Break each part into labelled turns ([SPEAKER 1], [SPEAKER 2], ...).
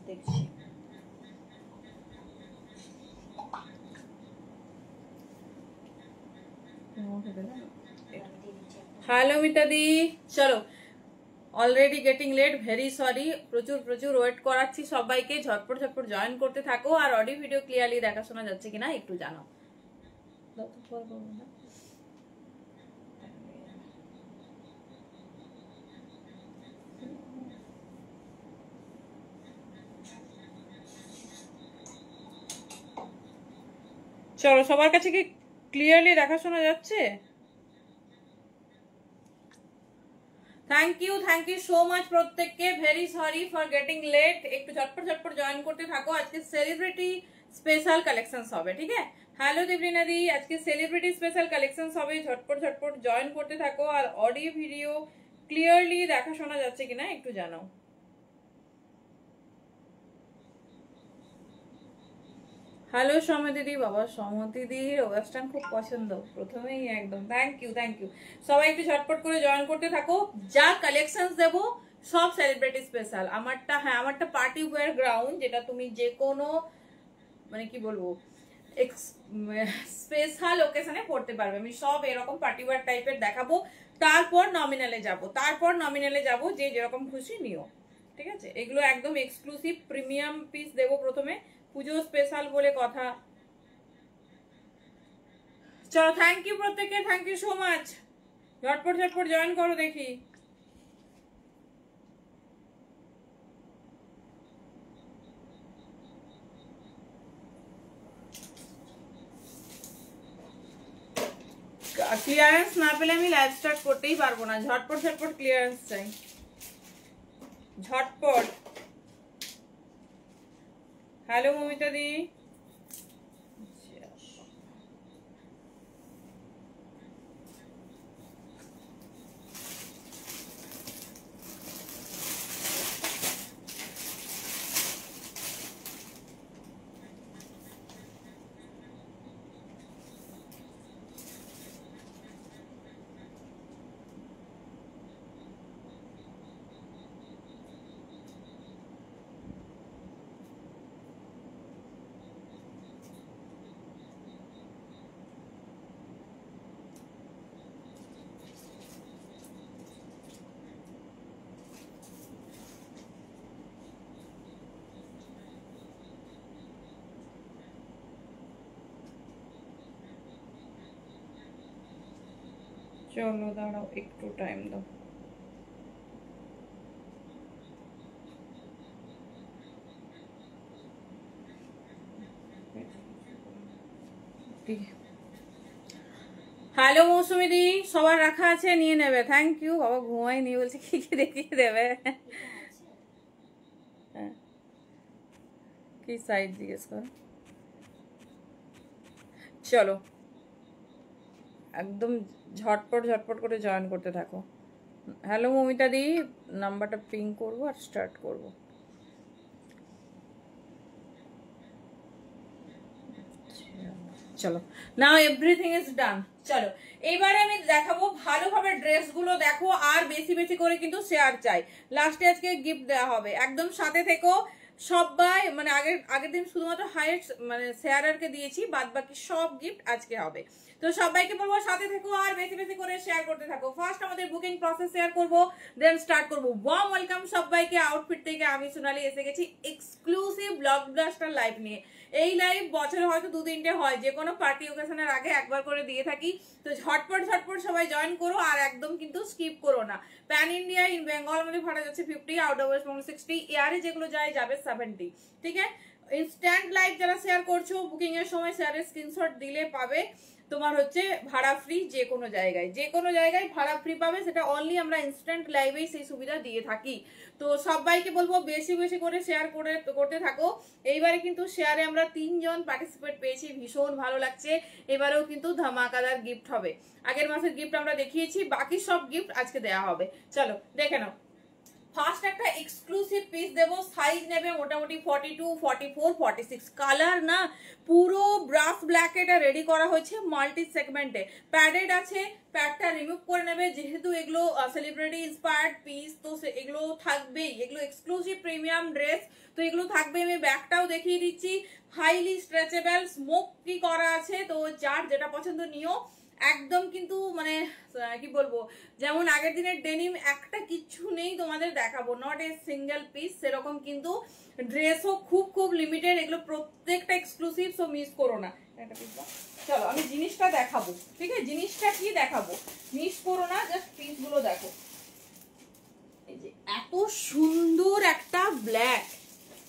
[SPEAKER 1] দেখছি। হ্যালো মিতাদি, চলো already getting late, very sorry, প্রচুর প্রচুর ওয়েট করাচ্ছি সবাইকে। ঝটপট ঝটপট জয়েন করতে থাকো, আর অডিও ভিডিও ক্লিয়ারলি দেখা শোনা যাচ্ছে কিনা একটু জানাও। চলো, সবার কাছে কি ক্লিয়ারলি দেখা শোনা যাচ্ছে? থ্যাংক ইউ সো মাচ প্রত্যেককে। Very sorry for getting late, একটু ঝটপট ঝটপট জয়েন করতে থাকো। আজকে সেলিব্রিটি স্পেশাল কালেকশনস হবে, ঠিক আছে? হ্যালো দেবরিনা দি, আজকে সেলিব্রিটি স্পেশাল কালেকশনস হবে, ঝটপট ঝটপট জয়েন করতে থাকো। আর অডিও ভিডিও ক্লিয়ারলি দেখা শোনা যাচ্ছে কিনা একটু জানাও। হ্যালো সৌম্য দিদি, বাবা সৌম্য দিদির ওয়েস্টার্ন খুব পছন্দ প্রথমেই একদম। থ্যাংক ইউ সবাই একটু ঝটপট করে জয়েন করতে থাকো। যা কালেকশনস দেবো সব সেলিব্রিটি স্পেশাল। আমারটা, হ্যাঁ, আমারটা পার্টি ওয়্যার গ্রাউন্ড, যেটা তুমি যে কোনো মানে কি বলবো স্পেশাল ওকেশনে পড়তে পারবে। আমি সব এরকম পার্টি ওয়্যার টাইপের দেখাবো, তারপর নমিনালে যাব, যে যেরকম খুশি নিও, ঠিক আছে? এগুলো একদম এক্সক্লুসিভ প্রিমিয়াম পিস দেবো প্রথমে, পুজো স্পেশাল বলে কথা। চলো, থ্যাংক ইউ প্রত্যেককে, থ্যাংক ইউ সো মাচ। ঝটপট ঝটপট জয়েন করো দেখি। ক্লিয়ারেন্স না পেলে আমি লাইভ স্টার্ট করতেই পারবো না। ঝটপট ঝটপট ক্লিয়ারেন্স চাই, ঝটপট। হ্যালো মমিতা দি, চলো দাঁড়াও একটু টাইম দাও। হ্যালো মৌসুমি দি, সবার রাখা আছে, নিয়ে নেবে। Thank you. বাবা ঘুমাইনি, বলছে কি কি দেখিয়ে দেবে। কি সাইজ জিজ্ঞেস কর। চলো একদম ঝটপট ঝটপট করে জয়েন করতে থাকো। হ্যালো মমিতা দি, নাম্বারটা পিং করবো আর স্টার্ট করবো। চলো, নাও এভরিথিং ইজ ডান। চলো এবারে আমি দেখাবো ভালোভাবে ড্রেসগুলো দেখো, আর বেশি বেশি করে কিন্তু শেয়ার চাই। লাস্টে আজকে গিফট দেওয়া হবে, একদম সাথে থেকো সবাই। মানে আগের দিন শুধুমাত্র হাইট মানে শেয়ারারকে দিয়েছি, বাদ বাকি সব গিফট আজকে হবে। তো সবাইকে বলবো সাথে থেকো আর বেশি বেশি করে শেয়ার করতে থাকো। ফার্স্ট আমাদের বুকিং প্রসেস শেয়ার করবো, দেন স্টার্ট করবো। ওয়ার্ম ওয়েলকাম সবাইকে। আউটফিট থেকে আমি সোনালি এসে গেছি এক্সক্লুসিভ ব্লকবাস্টার লাইভ নিয়ে। এই লাইভ বছরে হয়তো 2-3টে হয়, যে কোনো পার্টি ওকেশনের আগে একবার করে দিয়ে থাকি। তো ঝটপট ঝটপট সবাই জয়েন করো, আর একদম কিন্তু স্কিপ করো না। প্যান ইন্ডিয়া ইন বেঙ্গল মধ্যে ভাড়া যাচ্ছে 50, আউট অফ ওয়েস্ট বেঙ্গল 60, এয়ারে যেগুলো যায় যাবে 70, ঠিক আছে? ইনস্ট্যান্ট লাইভ যারা শেয়ার করছো, বুকিং এর সময় শেয়ারের স্ক্রিনশট দিলে পাবে তোমার হচ্ছে ভাড়া ফ্রি। যে কোনো জায়গায় ভাড়া ফ্রি পাবে, সেটা অনলি আমরা ইনস্ট্যান্ট লাইভেই সেই সুবিধা দিয়ে থাকি। তো সবাইকে বলবো বেশি বেশি করে শেয়ার করতে থাকো। এইবারে কিন্তু শেয়ারে আমরা 3 জন পার্টিসিপেট পেয়েছি, ভীষণ ভালো লাগছে। এবারেও কিন্তু ধামাকাদার গিফট হবে। আগের মাসের গিফট আমরা দেখিয়েছি, বাকি সব গিফট আজকে দেওয়া হবে। চলো দেখে নাও। ফার্স্ট একটা এক্সক্লুসিভ পিস দেবো, সাইজ নেবে মোটামুটি 42, 44, 46। কালার না পুরো ব্রাশ ব্ল্যাক এটা রেডি করা হয়েছে মাল্টি সেগমেন্টে। প্যাডেড আছে, প্যাডটা রিমুভ করে নেবে, যেহেতু এগুলো সেলিব্রিটি ইন্সপায়ার্ড পিস, তো এগুলো থাকবেই, এগুলো এক্সক্লুসিভ প্রিমিয়াম ড্রেস, তো এগুলো থাকবে। আমি ব্যাগটাও দেখিয়ে দিচ্ছি, হাইলি স্ট্রেচেবল, স্মোক কি করা আছে, তো যার যেটা পছন্দ নিও। একদম কিন্তু মানে কি বলবো, যেমন আগের দিনের ডেনিম একটা কিচ্ছু নেই তোমাদের দেখাবো, নট এ সিঙ্গেল পিস, সেরকম কিন্তু ড্রেসও খুব খুব লিমিটেড, এগুলো প্রত্যেকটা এক্সক্লুসিভ, সো মিস করো না। একটা পিস দাও। চলো আমি জিনিসটা দেখাবো, ঠিক আছে, জিনিসটা কি দেখাবো, মিস করো না, জাস্ট পিসগুলো দেখো। এই যে এত সুন্দর একটা ব্ল্যাক,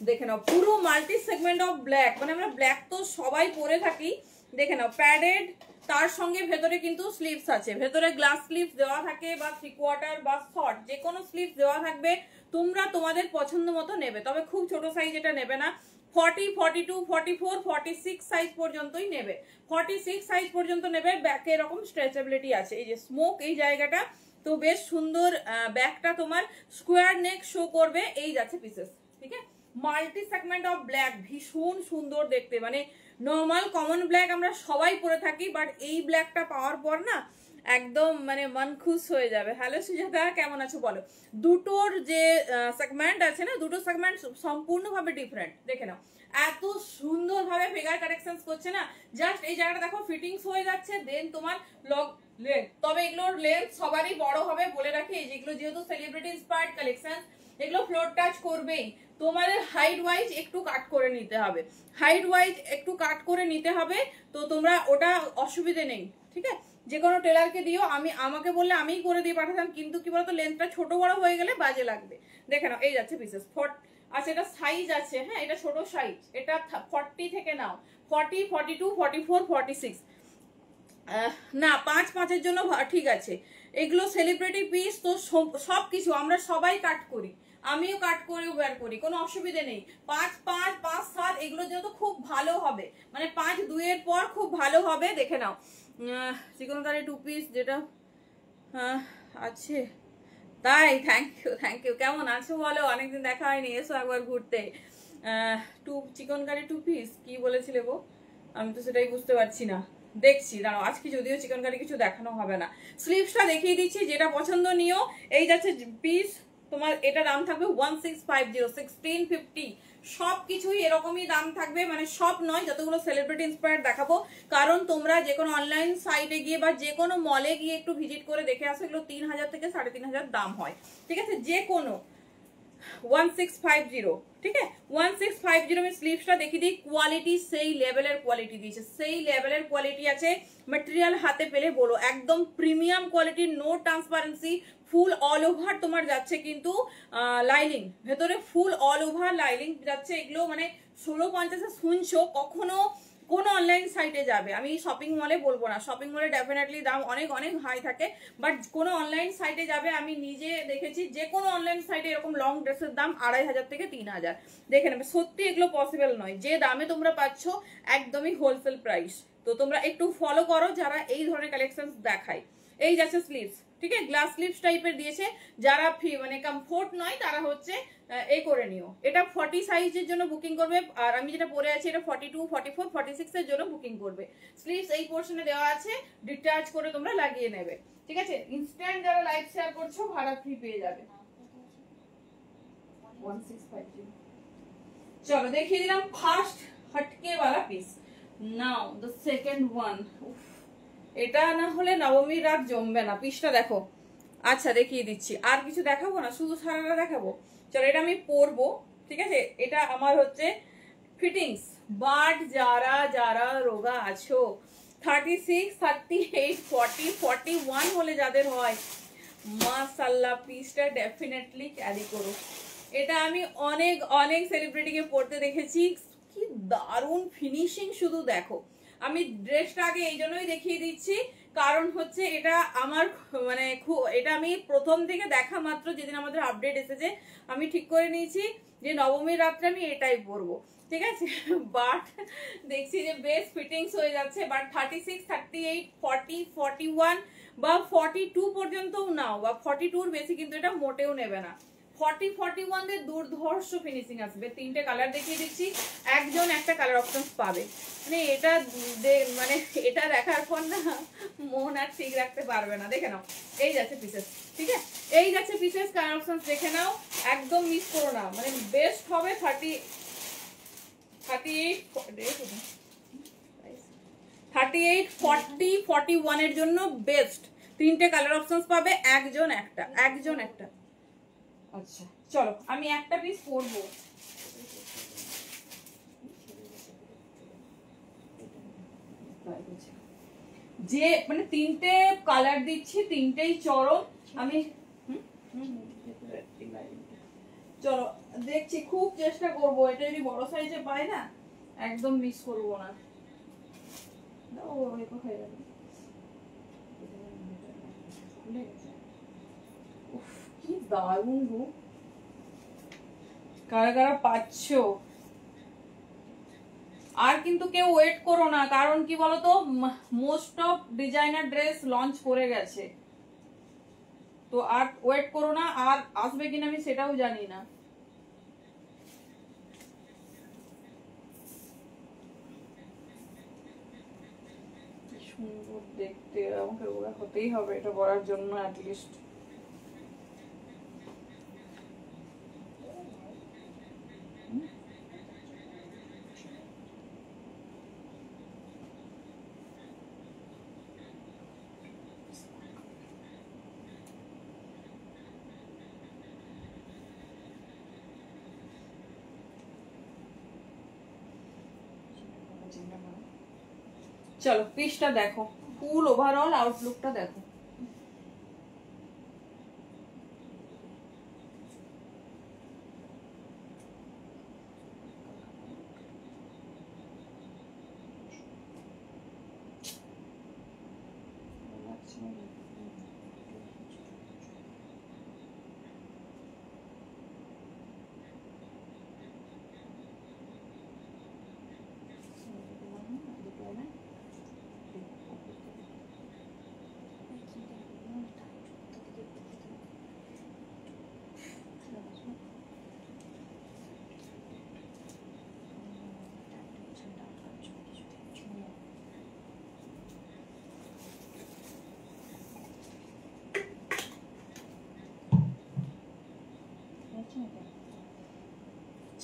[SPEAKER 1] দেখে নাও পুরো মাল্টি সেগমেন্ট অফ ব্ল্যাক, মানে আমরা ব্ল্যাক তো সবাই পরে থাকি, দেখে নাও প্যাডেড, তার সঙ্গে ভেতরে কিন্তু স্লিভস আছে, ভেতরে গ্লাস স্লিভস দেওয়া থাকে বা 3/4 বা শর্ট যে কোনো স্লিভস দেওয়া থাকবে, তোমরা তোমাদের পছন্দ মতো নেবে, তবে খুব ছোট সাইজ এটা নেবে না। 40, 42, 44, 46 সাইজ পর্যন্তই নেবে, 46 সাইজ পর্যন্ত নেবে। ব্যাকে এরকম স্ট্রেচেবিলিটি আছে, এই যে স্মোক এই জায়গাটা, তো বেশ সুন্দর। ব্যাকটা তোমার স্কোয়ার নেক শো করবে, এই যাচ্ছে পিসেস, ঠিক আছে। মাল্টি সেগমেন্ট অফ ব্ল্যাক, ভীষণ সুন্দর দেখতে, মানে নর্মাল কমন ব্ল্যাক আমরা সবাই পরে থাকি, বাট এই ব্ল্যাকটা পাওয়ার পর না একদম মানে মন খুশ হয়ে যাবে। হ্যালো সুজাতা, কেমন আছো বলো? দুটোর যে সেগমেন্ট আছে না, দুটো সেগমেন্ট সম্পূর্ণভাবে ডিফারেন্ট, দেখে নাও এত সুন্দরভাবে ফিগার কারেকশন করছে না, জাস্ট এই জায়গাটা দেখো ফিটিংস হয়ে যাচ্ছে, দেন তোমার লং লেন্থ, তবে এগুলোর লেন্থ সবারই বড় হবে বলে রাখি, যেগুলো যেহেতু সেলিব্রিটি ইন্সপায়ার্ড কালেকশন, এগুলো ফ্লোর টাচ করবেই, তোমাদের হাইট ওয়াইজ একটু কাট করে নিতে হবে, হাইট ওয়াইজ একটু কাট করে নিতে হবে, তো তোমরা ওটা অসুবিধে নেই, ঠিক আছে। যে কোনো টেলারকে দিও, আমাকে বললে আমিই করে দিয়ে পাঠাতাম, কিন্তু কি বলতো লেন্থটা ছোট বড় হয়ে গেলে বাজে লাগবে। দেখে নাও এই যাচ্ছে পিসেস, আচ্ছা এটা সাইজ আছে, হ্যাঁ এটা ছোট সাইজ, এটা 40 থেকে নাও, 40, 42, 44, 46, না 5 জন্য ঠিক আছে। এগুলো সেলিব্রিটি পিস, তো সবকিছু আমরা সবাই কাট করি, আমিও কাট করে ওয়্যার করি, কোনো অসুবিধে নেই। 5, 5, 5, 7 এগুলো যেহেতু খুব ভালো হবে, মানে 5, 2 এর পর খুব ভালো হবে। দেখে নাও চিকনকারি 2 পিস যেটা আছে, তাই থ্যাংক ইউ, কেমন আছো বলো, অনেকদিন দেখা হয়নি, এসো একবার ঘুরতে। চিকনকারি 2 পিস কি বলেছিলে গো, আমি তো সেটাই বুঝতে পারছি না, দেখছি দাঁড়াও, আজকে যদিও চিকেন কারি কিছু দেখানো হবে না, স্লিভসটা দেখিয়ে দিচ্ছি, যেটা পছন্দ নিও। এই যাচ্ছে পিস, তোমার এটা দাম থাকবে 1650, 1650, সবকিছুই এরকমই দাম থাকবে, মানে সব নয়, যতগুলো সেলিব্রিটি ইন্সপায়ার্ড দেখাবো, কারণ তোমরা যে কোনো অনলাইন সাইটে গিয়ে বা যে কোনো মলে গিয়ে একটু ভিজিট করে দেখে আসো, এগুলো 3000 থেকে 3500 দাম হয়, ঠিক আছে, যে কোনো 1650, ঠিক আছে 1650। আমি স্লিভসটা দেখিয়ে দিই, কোয়ালিটি সেই লেভেলের কোয়ালিটি দিয়েছে, সেই লেভেলের কোয়ালিটি আছে, ম্যাটেরিয়াল হাতে পেলে বলো একদম premium quality, no transparency, full all over তোমার যাচ্ছে কিন্তু লাইনিং, ভেতরে ফুল অল ওভার লাইনিং যাচ্ছে, এগুলো মানে 1650 শুনছো, কখনো কোন অনলাইন সাইটে যাবে, আমি শপিং মলে বলবো না, শপিং মলে ডেফিনেটলি দাম অনেক অনেক হাই থাকে, বাট কোন অনলাইন সাইটে যাবে, আমি নিজে দেখেছি, যে কোনো অনলাইন সাইটে এরকম লং ড্রেসের দাম 2500 থেকে 3000, দেখে নেবে, সত্যি এগুলো পসিবল নয়, যে দামে তোমরা পাচ্ছ একদমই হোলসেল প্রাইস। তো তোমরা একটু ফলো করো যারা এই ধরনের কালেকশন দেখায়। এই যাচ্ছে স্লিভস, ঠিক আছে, গ্লাস স্লিভস টাইপের দিয়েছে, যারা মানে কমফোর্ট নয় তারা হচ্ছে এই করে নিও, এটা 40 সাইজের জন্য বুকিং করবে, আর আমি যেটা পরে আছি এটা 42, 44, 46 এর জন্য বুকিং করবে। স্লিভস এই পোর্শনে দেওয়া আছে, ডিটাচ করে তোমরা লাগিয়ে নেবে, ঠিক আছে। ইনস্ট্যান্ট যারা লাইভ শেয়ার করছো ভাড়া ফ্রি পেয়ে যাবে। 1650, চলো দেখিয়ে দিলাম ফার্স্ট হটকে वाला piece. Now the second one, এটা না হলে নবমীর রাত জমবে না, পিসটা দেখো। আচ্ছা দেখিয়ে দিচ্ছি, আর কিছু দেখাবো না, শুধু সারাটা দেখাবো। চলো এটা আমি পরবো, ঠিক আছে, এটা আমার হচ্ছে ফিটিংস, বাট যারা যারা রোগা আছো 36, 38, 40, 41 হলে যাদের হয়, মাশাআল্লাহ পিসটা ডেফিনেটলি ক্যারি করো। এটা আমি অনেক অনেক সেলিব্রিটিকে পরতে দেখেছি, কি দারুণ ফিনিশিং, শুধু দেখো। আমি ড্রেসটা আগে এই জন্যই দেখিয়ে দিচ্ছি, কারণ হচ্ছে এটা আমার মানে এটা আমি প্রথম থেকে দেখা মাত্র যেদিন আমাদের আপডেট এসেছে, আমি ঠিক করে নিয়েছি যে নবমীর রাত্রে আমি এটাই পরবো, ঠিক আছে। বাট দেখছি যে বেশ ফিটিংস হয়ে যাচ্ছে, বাট 36, 38, 40, 41 বা 42 পর্যন্তও নাও, বা 42 বেশি কিন্তু এটা মোটেও নেবে না, 40-41 দের দুর্ধর্ষ ফিনিশিং আসবে। তিনটে কালার দেখিয়ে দিচ্ছি, একজন একটা কালার অপশন পাবে। মানে মানে এটা দেখার পর না মন আর ঠিক রাখতে পারবে না। দেখে নাও, এই যাচ্ছে পিসেস, ঠিক আছে, এই যাচ্ছে পিসেস, কালার অপশন দেখে নাও, একদম মিস করো না। মানে বেস্ট হবে 38, 40-41 এর জন্য বেস্ট। তিনটে কালার অপশনস পাবে, একজন একটা। আচ্ছা চলো, আমি একটা পিস পরবো। যে মানে তিনটে কালার দিচ্ছি, তিনটেই চরম। আমি চলো দেখছি, খুব চেষ্টা করব, এটা যদি বড় সাইজে পাই না একদম মিস করবো না। কি দারুণ গো, কারা কারা পাচ্ছ। আর কিন্তু কেউ ওয়েট করো না, কারণ কি বলতো, most of designer dress launch করে গেছে, তো আর ওয়েট করো না। আর আসবে কিনা আমি সেটাও জানি না। সুন্দর দেখতে, আমাকে হতেই হবে এটা পরার জন্য অ্যাটলিস্ট। চলো পিসটা দেখো, ফুল ওভারঅল আউটলুকটা দেখো।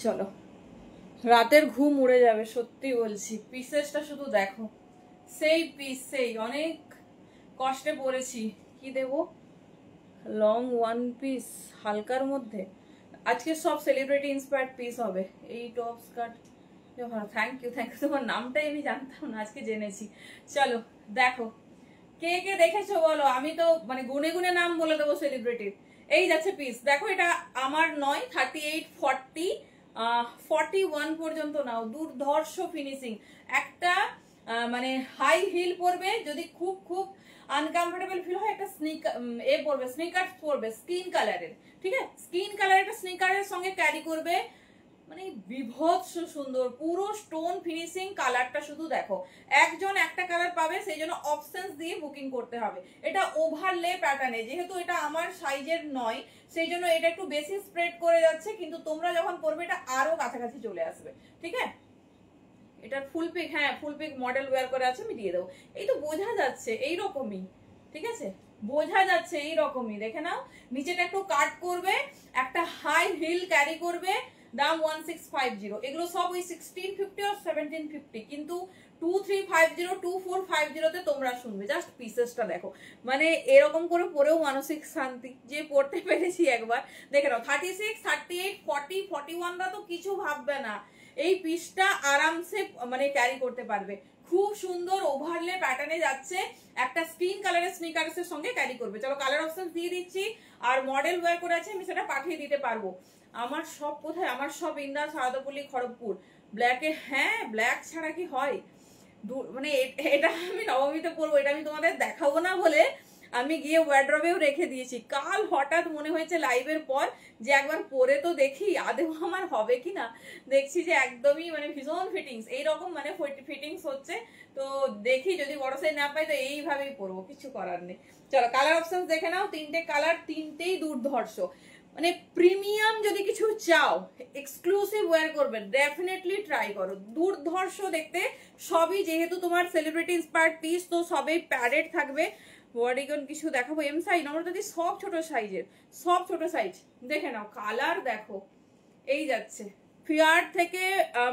[SPEAKER 1] চলো, রাতের ঘুম উড়ে যাবে, সত্যি বলছি। পিসেসটা শুধু দেখো, সেই পিস, সেই অনেক কষ্টে পড়েছি। কি দেব, লং ওয়ান পিস হালকার মধ্যে, আজকে সব সেলিব্রিটি ইন্সপায়ার্ড পিস হবে। এই টপ স্কার্ট, থ্যাংক ইউ, তোমার নামটাই আমি জানতাম না, আজকে জেনেছি। চলো দেখো, কে কে দেখেছো বলো, আমি তো মানে গুনে গুনে নাম বলে দেবো সেলিব্রিটির। এই যাচ্ছে পিস, দেখো এটা আমার নয়, 38, 40, 41 পর্যন্ত নাও। দুর্ধর্ষ ফিনিশিং, একটা মানে হাই হিল পরবে, যদি খুব খুব আনকমফোর্টেবল ফিল হয় একটা পরবে, স্নিকার্স পরবে স্কিন কালারের, ঠিক আছে, স্কিন কালারের একটা স্নিকারের সঙ্গে ক্যারি করবে। মানে বিভৎস সুন্দর, পুরো স্টোন ফিনিশিং, কালারটা শুধু দেখো, একজন একটা কালার পাবে, সেই জন্য অপশনস দিয়ে বুকিং করতে হবে। এটা ওভারলে প্যাটার্নে, যেহেতু এটা আমার সাইজের নয় সেই জন্য এটা একটু বেশি স্প্রেড করে যাচ্ছে, কিন্তু তোমরা যখন পরবে এটা আরো কাছাকাছি চলে আসবে, ঠিক আছে। এটার ফুল পিক, হ্যাঁ ফুল পিক মডেল ওয়্যার করে আছে, আমি দিয়ে দেবো। এই তো বোঝা যাচ্ছে এইরকমই, ঠিক আছে, বোঝা যাচ্ছে এইরকমই, দেখে নাও। নিচেটা একটু কাট করবে, একটা হাই হিল ক্যারি করবে, দাম 1650। এগুলো সব ওই 1650 আর 1750, কিন্তু 2350, 2450 তে তোমরা শুনবে। জাস্ট পিসেসটা দেখো, মানে এরকম করে পরেও মানসিক শান্তি, যে পড়তে পেরেছি একবার। দেখে নাও, 36, 38, 40, 41 রা তো কিছু ভাববে না, এই পিসটা আরামসে মানে ক্যারি করতে পারবে। খুব সুন্দর ওভারলে প্যাটার্নে যাচ্ছে, একটা স্কিন কালারের স্নিকার্সের সঙ্গে ক্যারি করবে। চলো কালার অপশন দিয়ে দিচ্ছি, আর মডেল ওয়্যার করে আছে, আমি সেটা পাঠিয়ে দিতে পারবো। আমার সব কোথায়, আমার সব ইন্দাস, সারদাপল্লী, খড়গপুর। ব্ল্যাকে, হ্যাঁ ব্ল্যাক ছাড়া কি হয়, মানে এটা আমি নবমীতে পরবো, এটা আমি তোমাদের দেখাবো না বলে আমি গিয়ে ওয়ার্ড্রবেও রেখে দিয়েছি। কাল হঠাৎ মনে হয়েছে লাইভের পর যে একবার পরে তো দেখি আদেও আমার হবে কিনা, দেখছি যে একদমই মানে ভীষণ ফিটিংস, এইরকম মানে ফিটিংস হচ্ছে। তো দেখি যদি বড় সাইজ না পাই তো এইভাবেই পরবো, কিছু করার নেই। চলো কালার অপশন দেখে নাও, তিনটে কালার, তিনটেই দুর্ধর্ষ। মানে প্রিমিয়াম যদি কিছু চাও, এক্সক্লুসিভ ওয়্যার করবে, ডেফিনেটলি ট্রাই করো। দুর্ধর্ষ দেখতে, সবই যেহেতু তোমার সেলিব্রিটি ইন্সপায়ার্ড পিস, তো সবই প্যাডেড থাকবে। বডিকন কিছু দেখাবো এম সাইজ, আমরা যদি সব ছোট সাইজের, সব ছোট সাইজ দেখে নাও। কালার দেখো, এই যাচ্ছে ফিয়ার থেকে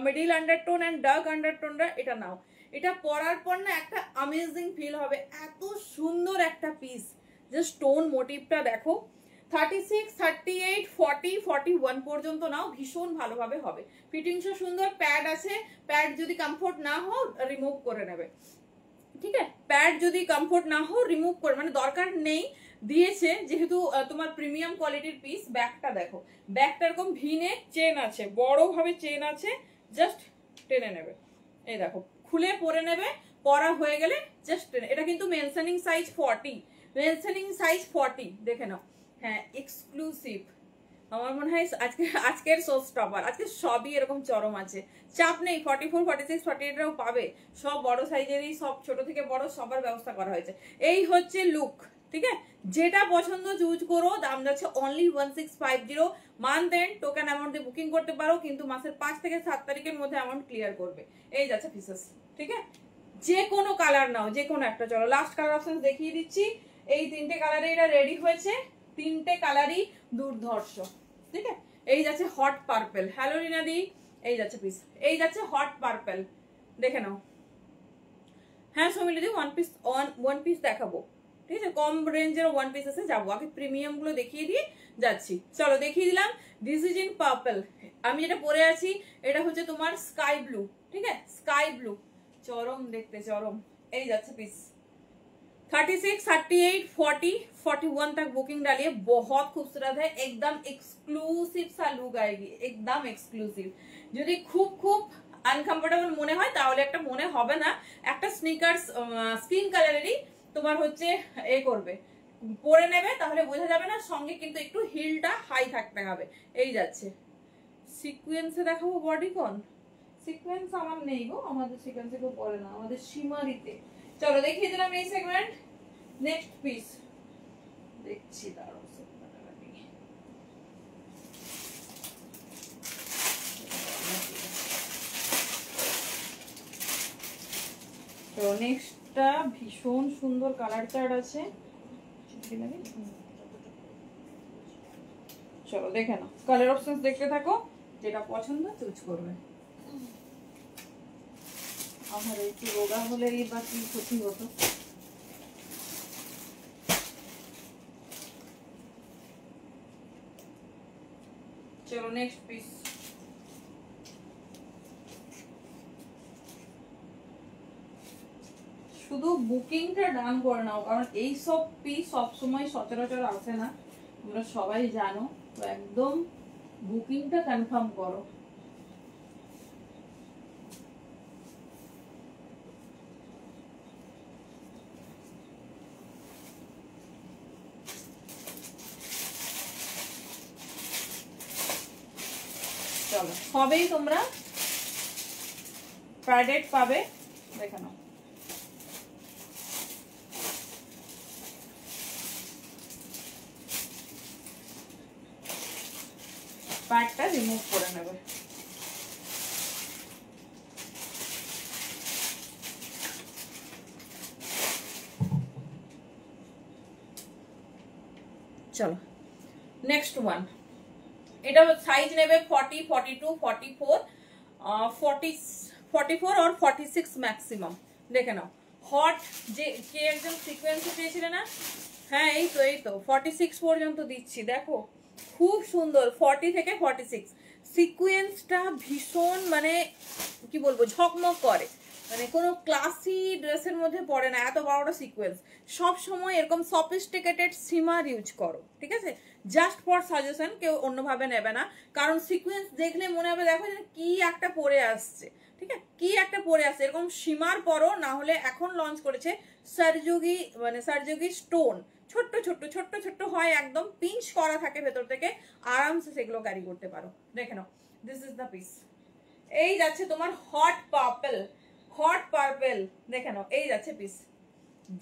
[SPEAKER 1] মিডিল আন্ডারটোন অ্যান্ড ডার্ক আন্ডারটোনটা এটা নাও। এটা পরার পর না একটা অ্যামেজিং ফিল হবে, এত সুন্দর একটা পিস। জাস্ট স্টোন মোটিভটা দেখো। 36, 38, 40, 41 পর্যন্ত নাও, ভীষণ ভালোভাবে হবে। ফিটিংসও সুন্দর, প্যাড আছে, প্যাড যদি কমফোর্ট না হও রিমুভ করে নেবে, ঠিক আছে? প্যাড যদি কমফোর্ট না হও রিমুভ করে, মানে দরকার নেই, দিয়েছে যেহেতু তোমার প্রিমিয়াম কোয়ালিটির পিস। ব্যাকটা দেখো, ব্যাকটা এরকম ভিনে চেন আছে, বড় ভাবে চেন আছে, জাস্ট টেনে নেবে। এই দেখো, খুলে পরে নেবে, পরা হয়ে গেলে জাস্ট টেনে। এটা কিন্তু মেনশনিং সাইজ 40, মেনশনিং সাইজ 40, দেখে নাও। হ্যাঁ, এক্সক্লুসিভ। আমার মনে হয় আজকের শো স্টপার, আজকে সবই এরকম চরম আছে, চাপ নেই। 44, 46, 48 পাবে, সব বড় সাইজেরই, সব ছোট থেকে বড় সবার ব্যবস্থা করা হয়েছে। এই হচ্ছে লুক, ঠিক আছে? যেটা পছন্দ চুজ করো। দাম যাচ্ছে only 1650। Month end token amount দিয়ে বুকিং করতে পারো, কিন্তু মাসের 5 থেকে 7 তারিখের মধ্যে অ্যামাউন্ট ক্লিয়ার করবে। এই যাচ্ছে পিসেস, ঠিক আছে? যে কোনো কালার নাও, যে কোনো একটা। চলো লাস্ট কালার অপশন দেখিয়ে দিচ্ছি। এই 3টে কালারে এটা রেডি হয়েছে, 3টে কালারই দুর্ধর্ষ, ঠিক আছে? এই যাচ্ছে হট পার্পেল, হ্যালো রিনাদি, এই যাচ্ছে পিস, এই যাচ্ছে হট পার্পেল, দেখে নাও। হ্যাঁ সৌমিলিদি, ওয়ান পিস দেখাবো, ঠিক আছে? কম রেঞ্জের ওয়ান পিস আছে, যাবো আগে প্রিমিয়াম গুলো দেখিয়ে দিয়ে যাচ্ছি। চলো দেখিয়ে দিলাম। This is in purple. আমি যেটা পরে আছি এটা হচ্ছে তোমার স্কাই ব্লু, ঠিক আছে? স্কাই ব্লু, চরম দেখতে, চরম। এই যাচ্ছে পিস। 36, 38, 40, 41 तक बुकिंग डालिए, बहुत खूबसूरत है, एकदम एक्सक्लूसिव सा लुक आएगी, एकदम एक्सक्लूसिव। যদি খুব খুব আনকমফোর্টেবল মনে হয় তাহলে একটা মনে হবে না, একটা স্নিকার্স স্কিন কালারেরই তোমার হচ্ছে এ করবে, পরে নেবে, তাহলে বোঝা যাবে না। সঙ্গে কিন্তু একটু হিলটা হাই থাকতে হবে। এই যাচ্ছে সিকোয়েন্সে দেখাবো বডিকন। সিকোয়েন্স আমার নেই গো, আমাদের সিকোয়েন্সে কেউ পরে না, আমাদের সীমারিতে। চলো দেখিয়ে দিলাম এই সেগমেন্ট। নেক্সট পিস দেখছি, দাঁড়াও তো নেক্সটটা ভীষণ সুন্দর কালার চার্ট আছে। চলো দেখে নাও, কালার অপশনস দেখতে থাকো, যেটা পছন্দ চুজ করবে। আমার একটু রোগা হলে বা কি ক্ষতি হতো। চলো নেক্সট পিস। শুধু বুকিংটা ডান করে নাও, কারণ এই সব পিস সব সময় সচরাচর আসে না, তোমরা সবাই জানো। তো একদম বুকিংটা কনফার্ম করো। চলো সবেই তোমরা প্যাডেড পাবে, দেখে নাও। প্যাডটা রিমুভ করে নেবে। চলো নেক্সট ওয়ান। এটা সাইজ নেবে 40, 42, 44, 44 और 46 ম্যাক্সিমাম। দেখে নাও হট, যে কে একজন সিকোয়েন্সে চেয়েছিলে না, হ্যাঁ এই তো 46 পর্যন্ত দিচ্ছি, দেখো খুব সুন্দর। 40 থেকে 46 সিকোয়েন্সটা ভীষণ, মানে কি বলবো, ঝকমক করে, মানে কোনো ক্লাসি ড্রেসের মধ্যে পড়ে না এত বড় সিকোয়েন্স। সব সময় এরকম সফিস্টিকেটেড সিমার ইউজ করো, ঠিক আছে? জাস্ট ফর সাজেশন, কেউ অন্যভাবে নেবে না, কারণ সিকোয়েন্স দেখলে মনে হবে দেখো কি একটা পরে আসছে, ঠিক আছে? কি একটা পরে আসছে, এরকম সীমার পরও না হলে এখন লঞ্চ করেছে সারজুগি, মানে সারজুগি স্টোন, ছোট্ট ছোট্ট ছোট্ট ছোট্ট হয়, একদম পিঞ্চ করা থাকে ভেতর থেকে, আরামসে সেগুলো ক্যারি করতে পারো। দেখে নাও, দিস ইজ দ্য পিস। এই যাচ্ছে তোমার হট পার্পল, হট পার্পল, দেখে নাও এই যাচ্ছে পিস।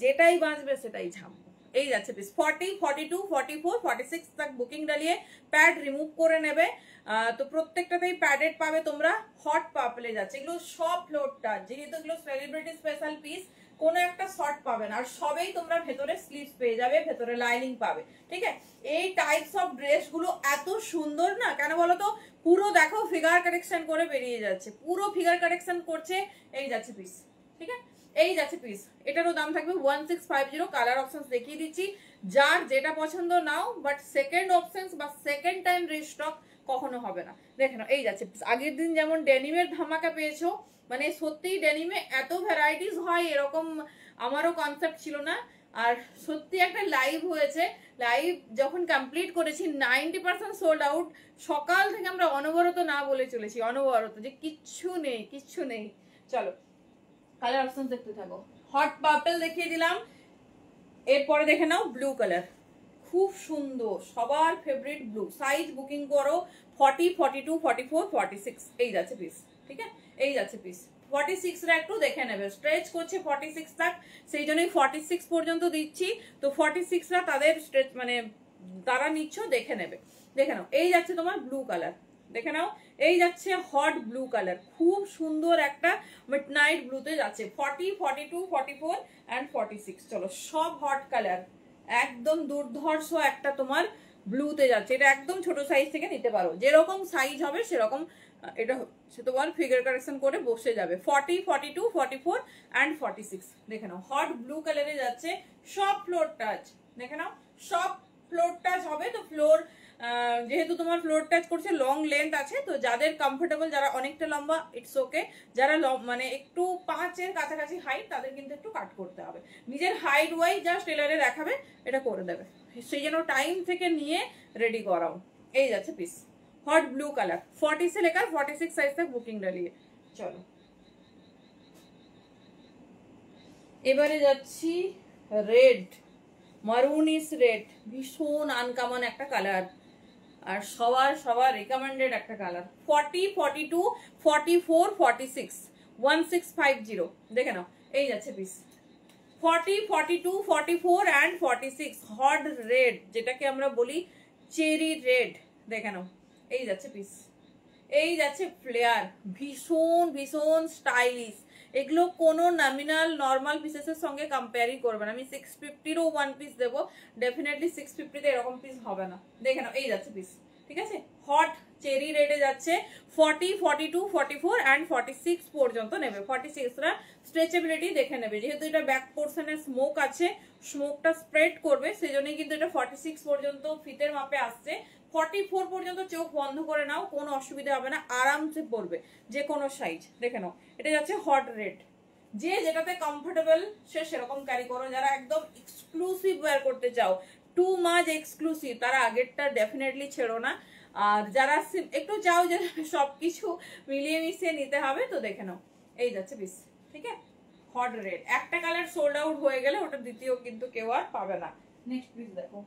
[SPEAKER 1] যেটাই বাঁচবে সেটাই ঝাম, এই যাচ্ছে পিস 40, 42, 44, 46 तक বুকিং ডালিয়ে প্যাড রিমুভ করে নেবে। তো প্রত্যেকটাতেই প্যাডেড পাবে তোমরা। হট পার্পলে যাচ্ছে, এগুলো সব ফ্লোরটা, যেহেতু এগুলো সেলিব্রিটি স্পেশাল পিস, কোনো একটা শর্ট পাবে না, আর সবেই তোমরা ভেতরে স্লিভস পেয়ে যাবে, ভেতরে লাইনিং পাবে। ঠিক আছে, এই টাইপস অফ ড্রেস গুলো এত সুন্দর না কেন বলো তো, পুরো দেখো ফিগার কারেকশন করে বেরিয়ে যাচ্ছে, পুরো ফিগার কারেকশন করছে। এই যাচ্ছে পিস, ঠিক আছে, এই যাচ্ছে পিস। এটারও দাম থাকবে 1650। কালার অপশনস দেখিয়ে দিচ্ছি, যার যেটা পছন্দ নাও, বাট সেকেন্ড অপশনস বা সেকেন্ড টাইম রিস্টক কখনো হবে না। দেখে নাও, এই যাচ্ছে পিস। আগের দিন যেমন ডেনিমের ধামাকা পেয়েছো, মানে সত্যিই ডেনিমে এত ভ্যারাইটিস হয় এরকম আমারও কনসেপ্ট ছিল না। আর সত্যি একটা লাইভ হয়েছে, লাইভ যখন কমপ্লিট করেছি 90% সোল্ড আউট। সকাল থেকে আমরা অনবরত না বলে চলেছি, অনবরত, যে কিচ্ছু নেই, কিচ্ছু নেই। চলো কালার অপশন দেখতে থাকো। হট পার্পল দেখিয়ে দিলাম, এরপরে দেখে নাও ব্লু কালার, খুব সুন্দর, সবার ফেভারিট ব্লু। সাইজ বুকিং করো 40, 42, 44, 46। এই যাচ্ছে পিস, ঠিক আছে, এই যাচ্ছে পিস। 46 রা একটু দেখে নেবে, স্ট্রেচ করছে 46 तक, সেই জন্যই 46 পর্যন্ত দিচ্ছি। তো 46 রা তাদের স্ট্রেচ মানে তারা নিচ্ছ, দেখে নেবে। দেখে নাও, এই যাচ্ছে তোমার ব্লু কালার, দেখে নাও, এই যাচ্ছে হট ব্লু কালার, খুব সুন্দর একটা মিডনাইট ব্লুতে যাচ্ছে। 40, 42, 44 এন্ড 46। চলো সব হট কালার, একদম দুর্ধর্ষ একটা তোমার ব্লুতে যাচ্ছে। এটা একদম ছোট সাইজ থেকে নিতে পারো, যেরকম সাইজ হবে সেরকম এটা হচ্ছে তোমার ফিগার কারেকশন করে বসে যাবে। 40, 42, 44 এন্ড 46। দেখে নাও, হট ব্লু কালারে যাচ্ছে, সব ফ্লোর টাচ। দেখে নাও, সব ফ্লোর টাচ হবে। তো ফ্লোর যেহেতু তোমার ফ্লোর টাচ করছে, লং লেন্থ আছে, তো যাদের কমফোর্টেবল, যারা অনেকটা লম্বা ইটস ওকে, যারা মানে একটু 5 এর কাছাকাছি হাইট, তাদের কিন্তু একটু কাট করতে হবে। নিজের হাইট ওয়াইজ জাস্ট টেলারে দেখাবে, এটা করে দেবে, সেই জন্য টাইম থেকে নিয়ে রেডি করাও। এই যাচ্ছে পিস, हॉट ब्लू कलर 40 से लेकर 46 साइज तक बुकिंग डालिए। चलो এবারে যাচ্ছি রেড, মারুনিস রেড, ভীষণ আনকমন একটা কালার, আর সবার সবার রিকমেন্ডেড একটা কালার। 40, 42, 44, 46 1650। দেখে নাও, এই যাচ্ছে পিস 40, 42, 44 এন্ড 46 হট রেড, যেটাকে আমরা বলি চেরি রেড। দেখে নাও, এই যাচ্ছে পিস, এই যাচ্ছে ফ্লেয়ার, ভীষণ ভীষণ স্টাইলিশ। এগুলো কোনো নমিনাল নর্মাল পিসেসের সঙ্গে কম্পেয়ারই করবে না। আমি 650-ও ওয়ান পিস দেবো, ডেফিনেটলি 650-তে এরকম পিস হবে না। দেখে নাও, এই যাচ্ছে পিস, ঠিক আছে, হট চেরি রেডে যাচ্ছে। 40, 42, 44 এন্ড 46 পর্যন্ত নেবে। 46রা স্ট্রেচেবিলিটি দেখে নেবে, যেহেতু এটা ব্যাক পোর্শনে স্মোক আছে, স্মোকটা স্প্রেড করবে, সেই জন্যই কিন্তু এটা 46 পর্যন্ত ফিতের মাপে আসছে। 44 পর্যন্ত চোখ বন্ধ করে নাও, কোনো অসুবিধা হবে না, আরামসে পরবে যে কোনো সাইজ। দেখে নাও, এটা যাচ্ছে হট রেড। যে যেটাতে কমফোর্টেবল সে সেরকম ক্যারি করো। যারা একদম এক্সক্লুসিভ ওয়্যার করতে চাও, টু মাচ এক্সক্লুসিভ, তারা আগেরটা ডেফিনেটলি ছেড়ো না। আর যারা একটু চাও যে সবকিছু মিলিয়ে মিশিয়ে নিতে হবে, তো দেখে নাও, এই যাচ্ছে পিস, ঠিক আছে, হট রেড। একটা কালার সোল্ড আউট হয়ে গেলে ওটা দ্বিতীয় কিন্তু কেউ আর পাবে না। নেক্সট পিস দেখো,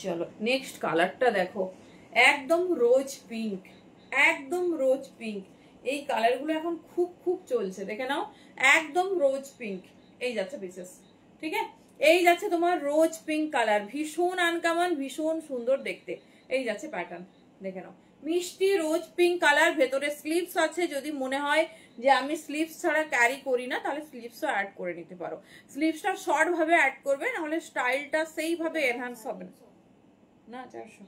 [SPEAKER 1] চলো নেক্সট কালারটা দেখো, একদম রোজ পিঙ্ক, একদম রোজ পিঙ্ক। এই কালারগুলো এখন খুব খুব চলছে, দেখে নাও, একদম রোজ পিঙ্ক। এই যাচ্ছে পিসেস, ঠিক আছে, এই যাচ্ছে তোমার রোজ পিঙ্ক কালার, ভীষণ আনকমন, ভীষণ সুন্দর দেখতে। এই যাচ্ছে প্যাটার্ন, দেখে নাও, মিষ্টি রোজ পিঙ্ক কালার। ভেতরে স্লিভস আছে, যদি মনে হয় যে আমি স্লিভস ছাড়া ক্যারি করি না, তাহলে স্লিভসও অ্যাড করে নিতে পারো। স্লিভসটা শর্ট ভাবে অ্যাড করবে, নাহলে স্টাইলটা সেইভাবে এনহান্স হবে না। 400।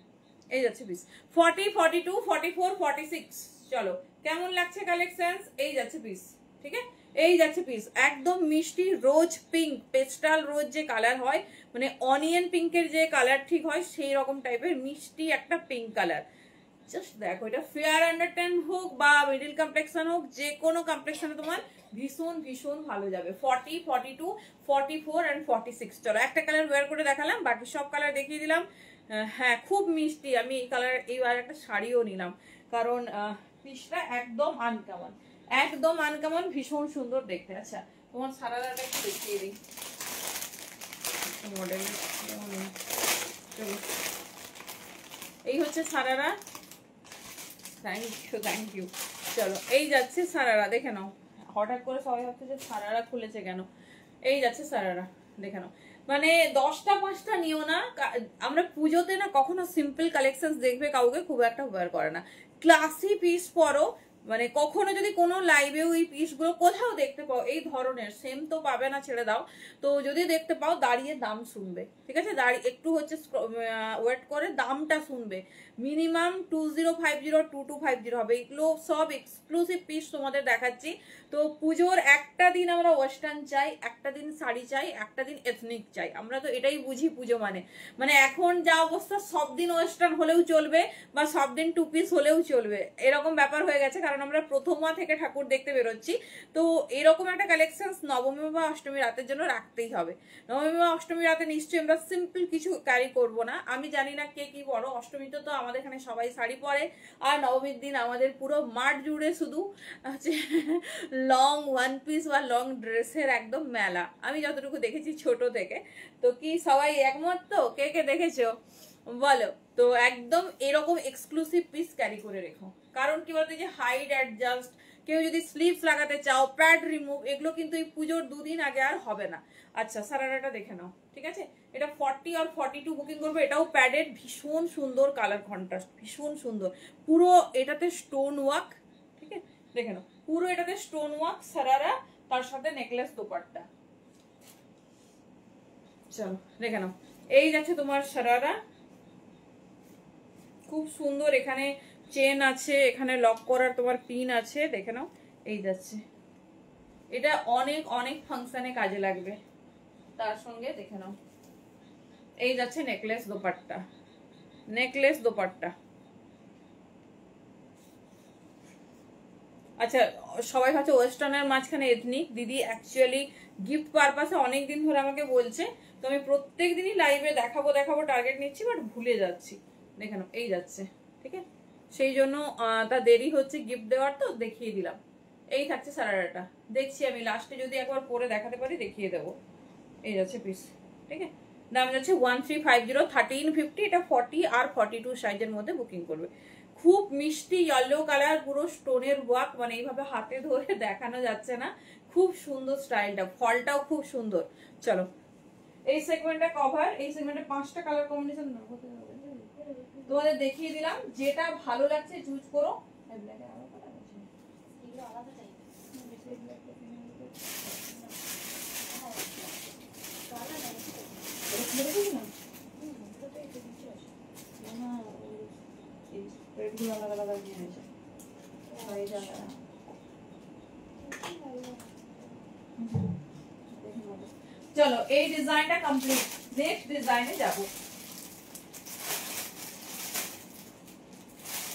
[SPEAKER 1] এই যাচ্ছে পিস 40, 42, 44, 46। চলো কেমন লাগছে কালেকশন, এই যাচ্ছে পিস, ঠিক আছে, এই যাচ্ছে পিস, একদম মিষ্টি রোজ পিঙ্ক, পেস্টাল রোজ যে কালার হয়, মানে অনিয়ন পিঙ্কের যে কালার ঠিক হয়, সেই রকম টাইপের মিষ্টি একটা পিঙ্ক কালার। জাস্ট দেখো, এটা ফেয়ার আন্ডারট্যান হোক বা মিডিল কমপ্লেক্সন হোক, যে কোনো কমপ্লেক্সনে তোমার ভীষণ ভীষণ ভালো যাবে। 40, 42, 44 এন্ড 46। চলো একটা কালার ওয়্যার করে দেখালাম, বাকি সব কালার দেখিয়ে দিলাম। হ্যাঁ খুব মিষ্টি। আমি এই কালার এইবার একটা শাড়িও নিলাম, কারণ পিসটা একদম আনকমন, একদম আনকমন, ভীষণ সুন্দর দেখতে। আচ্ছা তোমার সারারাটা একটু দেখিয়ে দিই মডেল। চলো, এই হচ্ছে sharara. Thank you, thank you. চলো এই যাচ্ছে সারারা, দেখে নাও। হঠাৎ করে সবাই ভাবছে যে সারারা খুলেছে কেন, এই যাচ্ছে সারারা, দেখে নাও। মানে 10টা 5টা নিও না, আমরা পুজোতে না কখনো সিম্পল কালেকশন দেখবে কাউকে খুব একটা ওয়্যার করে না, ক্লাসি পিস পরো। মানে কখনো যদি কোনো লাইভেও এই পিসগুলো কোথাও দেখতে পাও এই ধরনের, সেম তো পাবে না, ছেড়ে দাও। তো যদি দেখতে পাও দাঁড়িয়ে দাম শুনবে, ঠিক আছে? দাঁড়িয়ে একটু হচ্ছে ওয়েট করে দামটা শুনবে। মিনিমাম 2050 2250 হবে। এগুলো সব এক্সক্লুসিভ পিস তোমাদের দেখাচ্ছি। তো পুজোর একটা দিন আমরা ওয়েস্টার্ন চাই, একটা দিন শাড়ি চাই, একটা দিন এথনিক চাই, আমরা তো এটাই বুঝি পুজো মানে। মানে এখন যা অবস্থা, সব দিন ওয়েস্টার্ন হলেও চলবে বা সব দিন টু পিস হলেও চলবে, এরকম ব্যাপার হয়ে গেছে, কারণ আমরা প্রথমা থেকে ঠাকুর দেখতে বেরোচ্ছি। তো এরকম একটা কালেকশন নবমী বা অষ্টমী রাতের জন্য রাখতেই হবে। নবমী বা অষ্টমী রাতে নিশ্চয়ই আমরা সিম্পল কিছু ক্যারি করব না। আমি জানি না কে কি পরো, অষ্টমীতে তো আমাদের এখানে সবাই শাড়ি পরে, আর নবমীর দিন আমাদের পুরো মাঠ জুড়ে শুধু হচ্ছে লং ওয়ান পিস বা লং ড্রেসের একদম মেলা, আমি যতটুকু দেখেছি ছোট থেকে। তো কি সবাই একমত? তো কে কে দেখেছো বলো। তো একদম এরকম এক্সক্লুসিভ পিস ক্যারি করে রেখো, কারণ কি বলতো, যে হাইট অ্যাডজাস্ট, কেউ যদি স্লিভস লাগাতে চাও, প্যাড রিমুভ, এগুলো কিন্তু এই পুজোর 2 দিন আগে আর হবে না। আচ্ছা সারারাটা দেখে নাও, ঠিক আছে? এটা 40 আর 42 বুকিং করবে, এটাও প্যাডেড, ভীষণ সুন্দর কালার কন্ট্রাস্ট, ভীষণ সুন্দর। পুরো এটাতে স্টোন ওয়ার্ক, ঠিক আছে? দেখে নাও, পুরো এটাতে স্টোন ওয়ার্ক সারারা, তার সাথে নেকলেস দোপাট্টা। চলো দেখে নাও, এই যাচ্ছে তোমার সারারা, খুব সুন্দর। এখানে চেন আছে, এখানে লক করার তোমার পিন আছে, দেখে নাও। এই যাচ্ছে, এটা অনেক অনেক ফাংশনে কাজে লাগবে। তার সঙ্গে দেখে নাও, এই যাচ্ছে নেকলেস দোপাট্টা, নেকলেস দোপাট্টা। আচ্ছা, সবাই ভাবছে ওয়েস্টার্নের মাঝখানে এথনিক। দিদি অ্যাকচুয়ালি গিফট পারপাসে অনেকদিন ধরে আমাকে বলছে, তো আমি প্রত্যেক দিনই লাইভে দেখাবো দেখাবো টার্গেট নিচ্ছি, বাট ভুলে যাচ্ছি। দেখে নাও, এই যাচ্ছে, ঠিক আছে? সেই জন্য তা দেরি হচ্ছে গিফট দেওয়ার, তো দেখিয়ে দিলাম। এই থাকছে সারারাটা, দেখছি আমি লাস্টে যদি একবার পরে দেখাতে পারি দেখিয়ে দেবো। এই যাচ্ছে পিস, ঠিক আছে? দাম যাচ্ছে 1350, 1350। এটা 40 আর 42 সাইজের মধ্যে বুকিং করবে। খুব মিষ্টি ইয়েলো কালার, পুরো স্টোনের ওয়ার্ক, মানে এইভাবে হাতে ধরে দেখানো যাচ্ছে না, খুব সুন্দর স্টাইলটা, ফলটাও খুব সুন্দর। চলো এই সেগমেন্টটা কভার, এই সেগমেন্টে 5টা কালার কম্বিনেশন তোমাদের দেখিয়ে দিলাম, যেটা ভালো লাগছে চুজ করো। চলো এই ডিজাইনটা কমপ্লিট, নেক্সট ডিজাইনে যাব।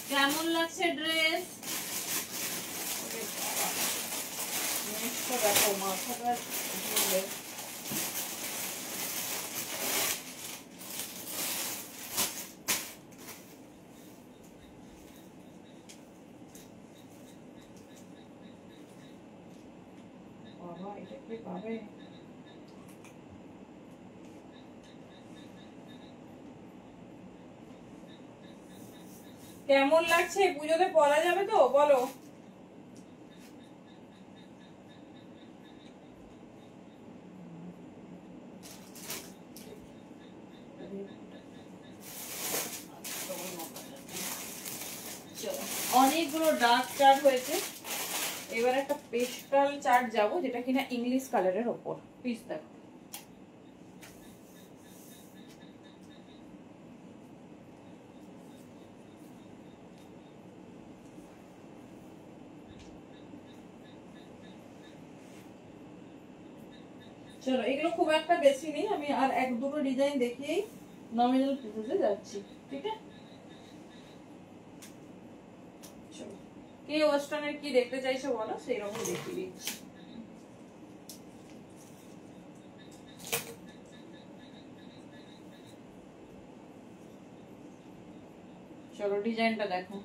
[SPEAKER 1] কেমন লাগছে ড্রেস? নেক্সটটা দেখো, মাথাটা ঝুলে। বাবা এটা কি পাবে? কেমন লাগছে? পুজোতে পরা যাবে তো বলো? অনেকগুলো ডার্ক চার্ট হয়েছে, এবার একটা পেস্টাল চার্ট যাব, যেটা কিনা ইংলিশ কালারের ওপর। পিস দেখো, চলো এগুলো খুব একটা বেশি নেই, আমি আর এক দুটো ডিজাইন দেখিয়েই নমিনাল পিসে যাচ্ছি, ঠিক আছে? চলো, কে ওয়েস্টার্নের কি দেখতে চাইছো বলো, সেই রকম দেখিয়ে দিচ্ছি। চলো ডিজাইনটা দেখো,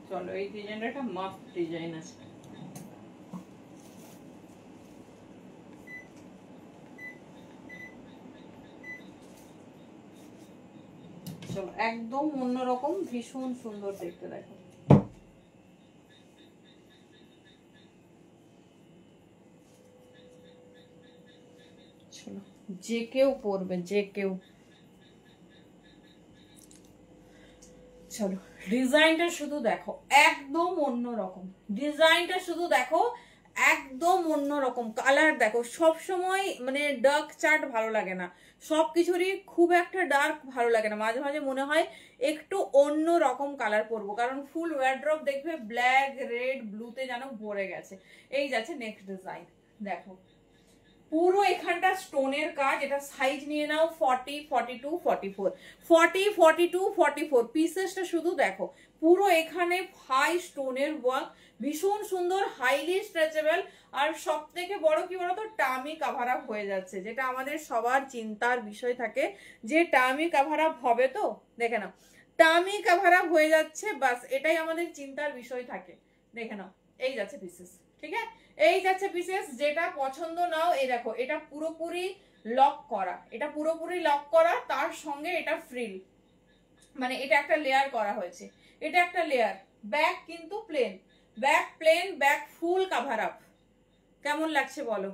[SPEAKER 1] চলো এই ডিজাইনটা একটা মাস্ট ডিজাইন আছে। চলো একদম অন্যরকম, ভীষণ সুন্দর দেখতে, দেখো চলো যে কেউ পরবে, যে কেউ। চলো ডিজাইনটা শুধু দেখো, একদম অন্যরকম ডিজাইনটা, শুধু দেখো একদম অন্যরকম কালার। দেখো সব সময় মানে ডার্ক চার্ট ভালো লাগে না, সবকিছুরই খুব একটা ডার্ক ভালো লাগে না, মাঝে মাঝে মনে হয় একটু অন্য রকম কালার পরবো, কারণ ফুল ওয়ারড্রপ দেখবে ব্ল্যাক রেড ব্লুতে যেন ভরে গেছে। এই যাচ্ছে নেক্সট ডিজাইন, দেখো পুরো এখানটা স্টোনের কাজ। এটা সাইজ নিয়ে নাও 40, 42, 44, 40, 42, 44 পিসেসটা শুধু দেখো, পুরো এখানে হাই স্টোনের ওয়ার্ক, ভীষণ সুন্দর, হাইলি স্ট্রেচেবল, আর সব থেকে বড় কি বলতো, টামি কাভার আপ হয়ে যাচ্ছে, যেটা আমাদের সবার চিন্তার বিষয় থাকে যে টামি কাভার আপ হবে তো, দেখে নাও টামি কাভার আপ হয়ে যাচ্ছে, বাস এটাই আমাদের চিন্তার বিষয় থাকে। দেখে নাও এই যাচ্ছে পিসেস, ঠিক আছে এই যাচ্ছে পিসেস, যেটা পছন্দ নাও। এই দেখো এটা পুরোপুরি লক করা, এটা পুরোপুরি লক করা, তার সঙ্গে এটা ফ্রিল, মানে এটা একটা লেয়ার করা হয়েছে, এটা একটা লেয়ার। ব্যাক কিন্তু প্লেন, ব্যাক প্লেন, ব্যাক ফুল কাভার আপ। কেমন লাগছে বলো?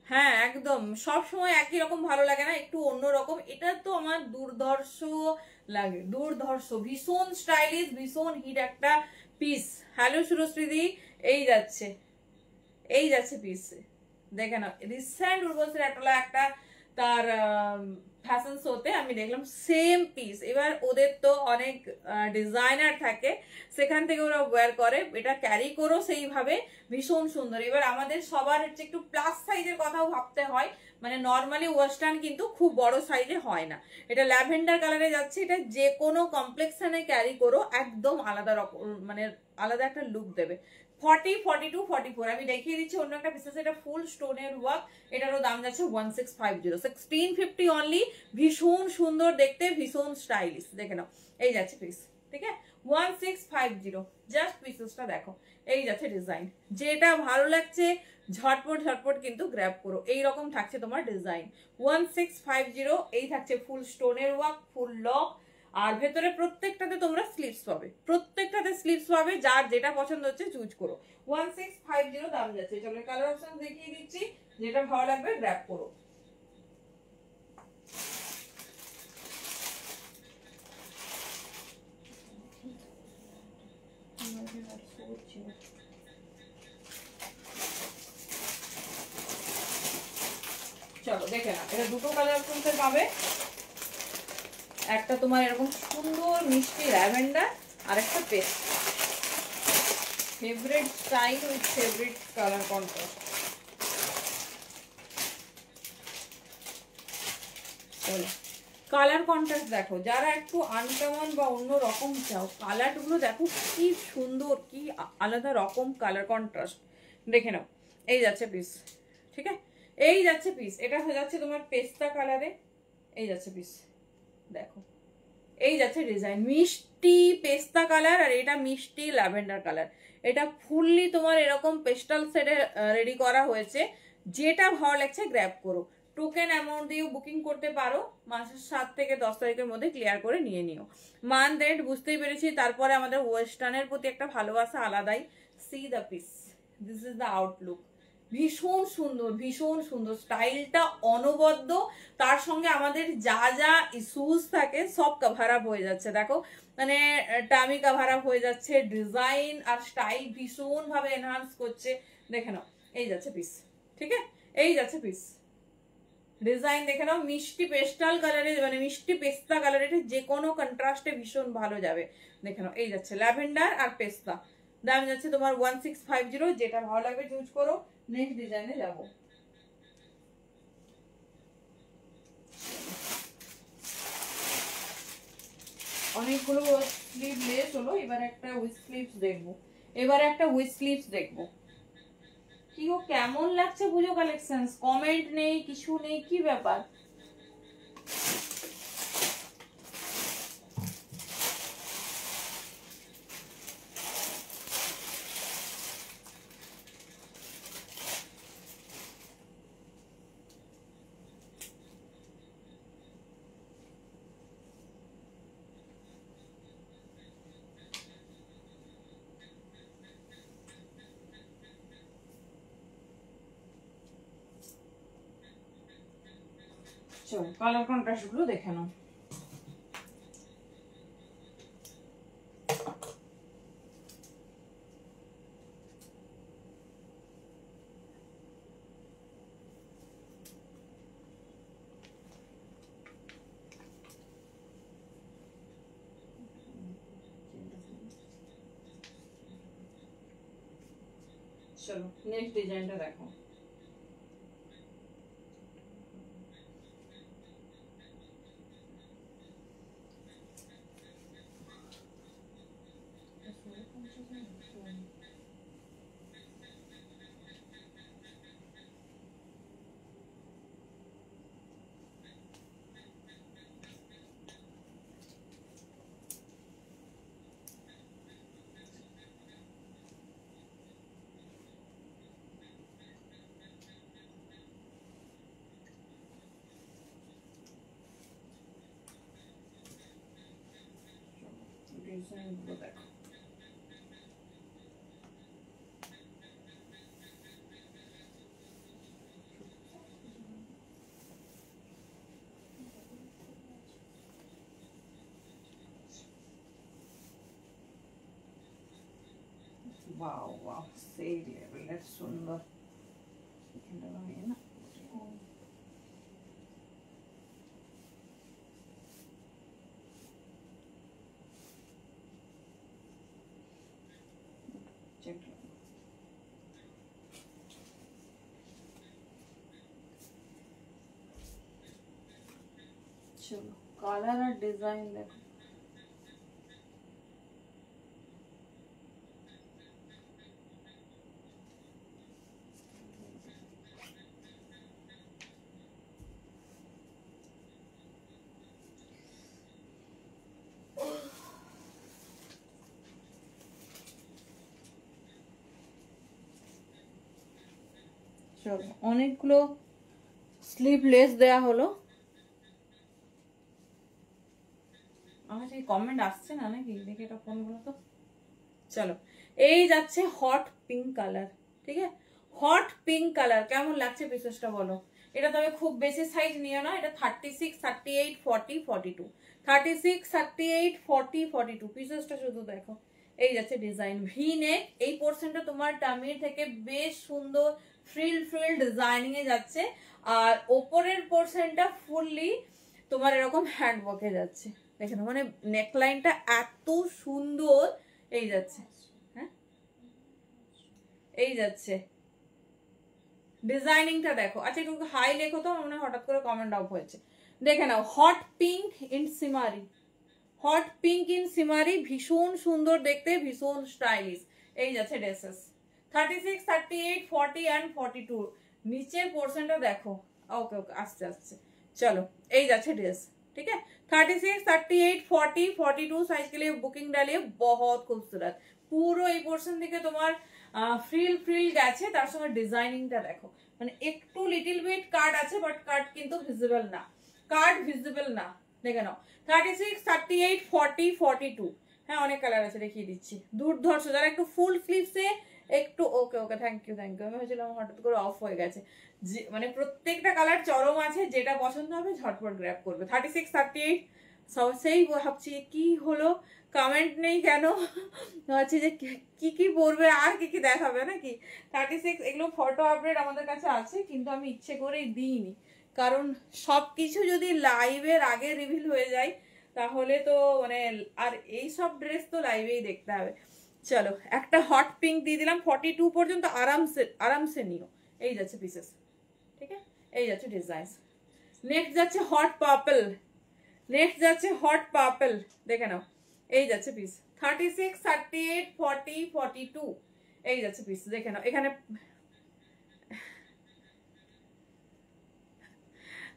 [SPEAKER 1] হ্যাঁ একদম, সব সময় একই রকম ভালো লাগে না, একটু অন্য রকম। এটা তো আমার দুর্ধর্ষ লাগে, দুর্ধর্ষ, ভীষণ স্টাইলিশ, ভীষণ হিট একটা পিস। হ্যালো সুরশ্রীদি, এই যাচ্ছে, এই যাচ্ছে পিস, দেখে নাও। রিসেন্ট উর্বশী রাটোলা একটা তার ফ্যাশন শোতে আমি দেখলাম সেম পিস। এবার ওদের তো অনেক ডিজাইনার থাকে, সেখান থেকে ওরা ওয়্যার করে, এটা ক্যারি করো সেইভাবে, ভীষণ সুন্দর। এবার আমাদের সবার হচ্ছে একটু প্লাস সাইজের কথাও ভাবতে হয়, মানে নর্মালি ওয়েস্টার্ন কিন্তু খুব বড় সাইজে হয় না। এটা ল্যাভেন্ডার কালারে যাচ্ছে, এটা যে কোনো কমপ্লেক্সনে ক্যারি করো, একদম আলাদা রকম, মানে আলাদা একটা লুক দেবে। 40, 42, 44 আমি দেখিয়ে দিচ্ছি অন্য একটা পিসেস, এটা ফুল স্টোনের ওয়ার্ক, এটারও দাম যাচ্ছে 1650, 1650 অনলি। ভীষণ সুন্দর দেখতে, ভীষণ স্টাইলিশ, দেখে নাও এই যাচ্ছে পিস, ঠিক আছে 1650, জাস্ট পিসেসটা দেখো। এই যাচ্ছে ডিজাইন, যেটা ভালো লাগছে ঝটপট ঝটপট কিন্তু গ্র্যাব করো। এই রকম থাকছে তোমার ডিজাইন 1650, এই থাকছে ফুল স্টোনের ওয়ার্ক, ফুল লক, আর ভেতরে প্রত্যেকটাতে তোমরা স্লিভস পাবে, প্রত্যেকটাতে স্লিভস পাবে, যার যেটা পছন্দ হচ্ছে চুজ করো। 1650 দাম যাচ্ছে। চলো কালার অপশন দেখিয়ে দিচ্ছি, যেটা ভালো লাগবে গ্র্যাব করো। চলো দেখে না, এটা দুটো কালার অপশন পাবে, একটা তোমার এরকম সুন্দর মিষ্টি ল্যাভেন্ডার, আর একটা paste, favourite style with favourite colour contrast. চলো কালার কন্ট্রাস্ট দেখো, যারা একটু আনকমন বা অন্য রকম চাও, কালারগুলো দেখো কি সুন্দর, কি আলাদা রকম কালার কন্ট্রাস্ট, দেখে নাও। এই যাচ্ছে পিস, ঠিক আছে এই যাচ্ছে পিস, এটা হয়ে যাচ্ছে তোমার পেস্তা কালারে, এই যাচ্ছে পিস, দেখো এই যাচ্ছে ডিজাইন, মিষ্টি পেস্তা কালার, আর এটা মিষ্টি ল্যাভেন্ডার কালার। এটা ফুললি তোমার এরকম পেস্টাল সেটে রেডি করা হয়েছে, যেটা ভালো লাগছে গ্র্যাব করো। টোকেন অ্যামাউন্ট দিয়েও বুকিং করতে পারো, মাসের 7 থেকে 10 তারিখের মধ্যে ক্লিয়ার করে নিয়ে নিও। মান্থ এন্ড বুঝতেই পেরেছি, তারপরে আমাদের ওয়েস্টার্নের প্রতি একটা ভালোবাসা আলাদাই। C the piece, this is the Outlook, ভীষণ সুন্দর, ভীষণ সুন্দর, স্টাইলটা অনবদ্য, তার সঙ্গে আমাদের যা যা ইস্যুস থাকে সব কভার আপ হয়ে যাচ্ছে। দেখো মানে টামি কভার আপ হয়ে যাচ্ছে, ডিজাইন আর স্টাইল ভীষণ ভাবে এনহান্স করছে, দেখে নাও এই যাচ্ছে পিস, ঠিক আছে এই যাচ্ছে পিস, ডিজাইন দেখে নাও, মিষ্টি পেস্টাল কালারে, মানে মিষ্টি পেস্তা কালারে, যে কোনো কন্ট্রাস্টে ভীষণ ভালো যাবে। দেখে নাও এই যাচ্ছে ল্যাভেন্ডার আর পেস্তা, দাম যাচ্ছে তোমার 1650, যেটা ভালো লাগবে চুজ করো। নেক্সট ডিজাইনে যাব। অনেকগুলো স্লিভ লেস হলো, এবার একটা উইথ স্লিভস দেখবো, এবার একটা উইথ স্লিভস দেখবো। কি গো কেমন লাগছে পুজো কালেকশনস? কমেন্ট নেই, কিছু নেই, কি ব্যাপার? চলো কালার কন্ট্রাস্ট গুলো দেখে নাও। চলো নেক্সট ডিজাইনটা দেখো। ডিজাইনগুলো দেখো। वाओ वाओ সেই লেভেলের সুন্দর। এখানটা লাগাই না चलो कलर और डिजाइन देखो। চলো অনেকগুলো স্লিভলেস দেয়া হলো। আমার এই কমেন্ট আসছে না নাকি, দেখি এটা কোনগুলো তো। চলো এই যাচ্ছে হট পিঙ্ক কালার, ঠিক আছে হট পিঙ্ক কালার। কেমন লাগছে পিসেসটা বলো। এটা তবে খুব বেশি সাইজ নিও না, এটা 36, 38, 40, 42, 36, 38, 40, 42 পিসেসটা শুধু দেখো। এই যাচ্ছে ডিজাইন ভি নেক। এই পোর্শনটা তোমার টামির থেকে বেশ সুন্দর ফ্রিল ফ্রিল ডিজাইনিং এ যাচ্ছে, আর ওপরের পোর্শনটা ফুললি তোমার এরকম হ্যান্ড ওয়ার্কে যাচ্ছে। দেখেন মানে নেকলাইনটা এত সুন্দর এই যাচ্ছে। হ্যাঁ এই যাচ্ছে ডিজাইনিংটা দেখো। আচ্ছা একটু হাই লেখো তো, মনে হয় হঠাৎ করে কমেন্ট অফ হয়েছে। দেখে নাও hot pink in shimmery, hot pink in shimmery, ভীষণ সুন্দর দেখতে, ভীষণ স্টাইলিশ। এই যাচ্ছে ড্রেসেস 36, 38, 40 and 42। নিচের পোর্শনটা দেখো। ওকে ওকে আসছে আসছে। चलो এই যাচ্ছে ড্রেস, ठीक है 36, 38, 40, 42 साइज के लिए बुकिंग डालिए। बहुत खूबसूरत পুরো এই পোর্শন থেকে তোমার ফ্রিল ফ্রিল গেছে, তার সঙ্গে ডিজাইনিংটা দেখো। মানে একটু লিটল বিট কাট আছে, বাট কাট কিন্তু ভিজিবল না, কাট ভিজিবল না। দেখে নাও 36, 38, 40, 42। হ্যাঁ অনেক কালার আছে, দেখিয়ে দিচ্ছি। দুর্ধর্ষ যারা একটু ফুল স্লিভসে একটু। Okay okay thank you thank you. আমি ভাবছিলাম হঠাৎ করে অফ হয়ে গেছে। মানে প্রত্যেকটা কালার চরম আছে, যেটা পছন্দ হবে ঝটপট গ্র্যাব করবে। 36, 38 সেই ভাবছি কি হলো, কমেন্ট নেই কেন, ভাবছি যে কি কি পরবে আর কি কি দেখাবে নাকি। 36 এগুলো ফটো আপডেট আমাদের কাছে আছে, কিন্তু আমি ইচ্ছে করেই দিইনি, কারণ সবকিছু যদি লাইভের আগে রিভিল হয়ে যায় তাহলে তো মানে আর এই সব ড্রেস তো লাইভেই দেখতে হবে। চলো একটা হট পিঙ্ক দিয়ে দিলাম 42 পর্যন্ত, আরামসে নিও। এই যাচ্ছে পিসেস, ঠিক আছে এই যাচ্ছে ডিজাইন। নেক্সট যাচ্ছে হট পার্পল, নেক্সট যাচ্ছে হট পার্পল। দেখে নাও এই যাচ্ছে পিস 36, 38, 40, 42। এই যাচ্ছে পিস দেখে নাও। এখানে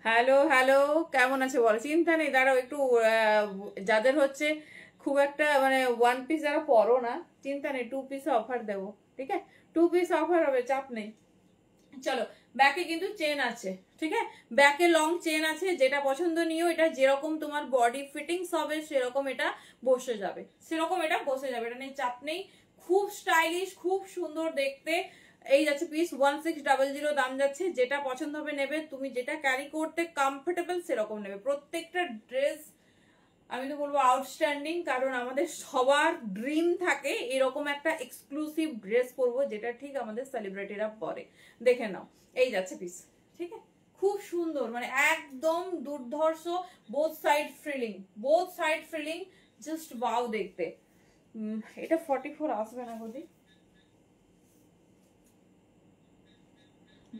[SPEAKER 1] হ্যালো হ্যালো কেমন আছে বলো। চিন্তা নেই, দাঁড়াও একটু যাদের হচ্ছে খুব একটা মানে ওয়ান পিস যারা পরো না, চিন্তা নেই 2 পিস অফার দেবো, ঠিক আছে 2 পিস অফার হবে, চাপ নেই। চলো ব্যাকে কিন্তু চেন আছে, ঠিক আছে ব্যাকে লং চেন আছে, যেটা পছন্দ নিও। এটা যেরকম তোমার বডি ফিটিংস হবে সেরকম এটা বসে যাবে, সেরকম এটা বসে যাবে, এটা নিয়ে চাপ নেই। খুব স্টাইলিশ, খুব সুন্দর দেখতে, এই যাচ্ছে পিস 1600 দাম যাচ্ছে। যেটা পছন্দ হবে নেবে, তুমি যেটা ক্যারি করতে কমফোর্টেবল সেরকম নেবে। প্রত্যেকটা ড্রেস আমি তো বলবো আউটস্ট্যান্ডিং, কারণ আমাদের সবার ড্রিম থাকে এরকম একটা এক্সক্লুসিভ ড্রেস পরবো যেটা ঠিক আমাদের সেলিব্রিটিরা পরে। দেখে নাও, এই যাচ্ছে পিস, ঠিক আছে, খুব সুন্দর, মানে একদম দুর্ধর্ষ, বোথ সাইড ফ্রিলিং, জাস্ট ওয়াও দেখতে। এটা 44 আসবে না গদি।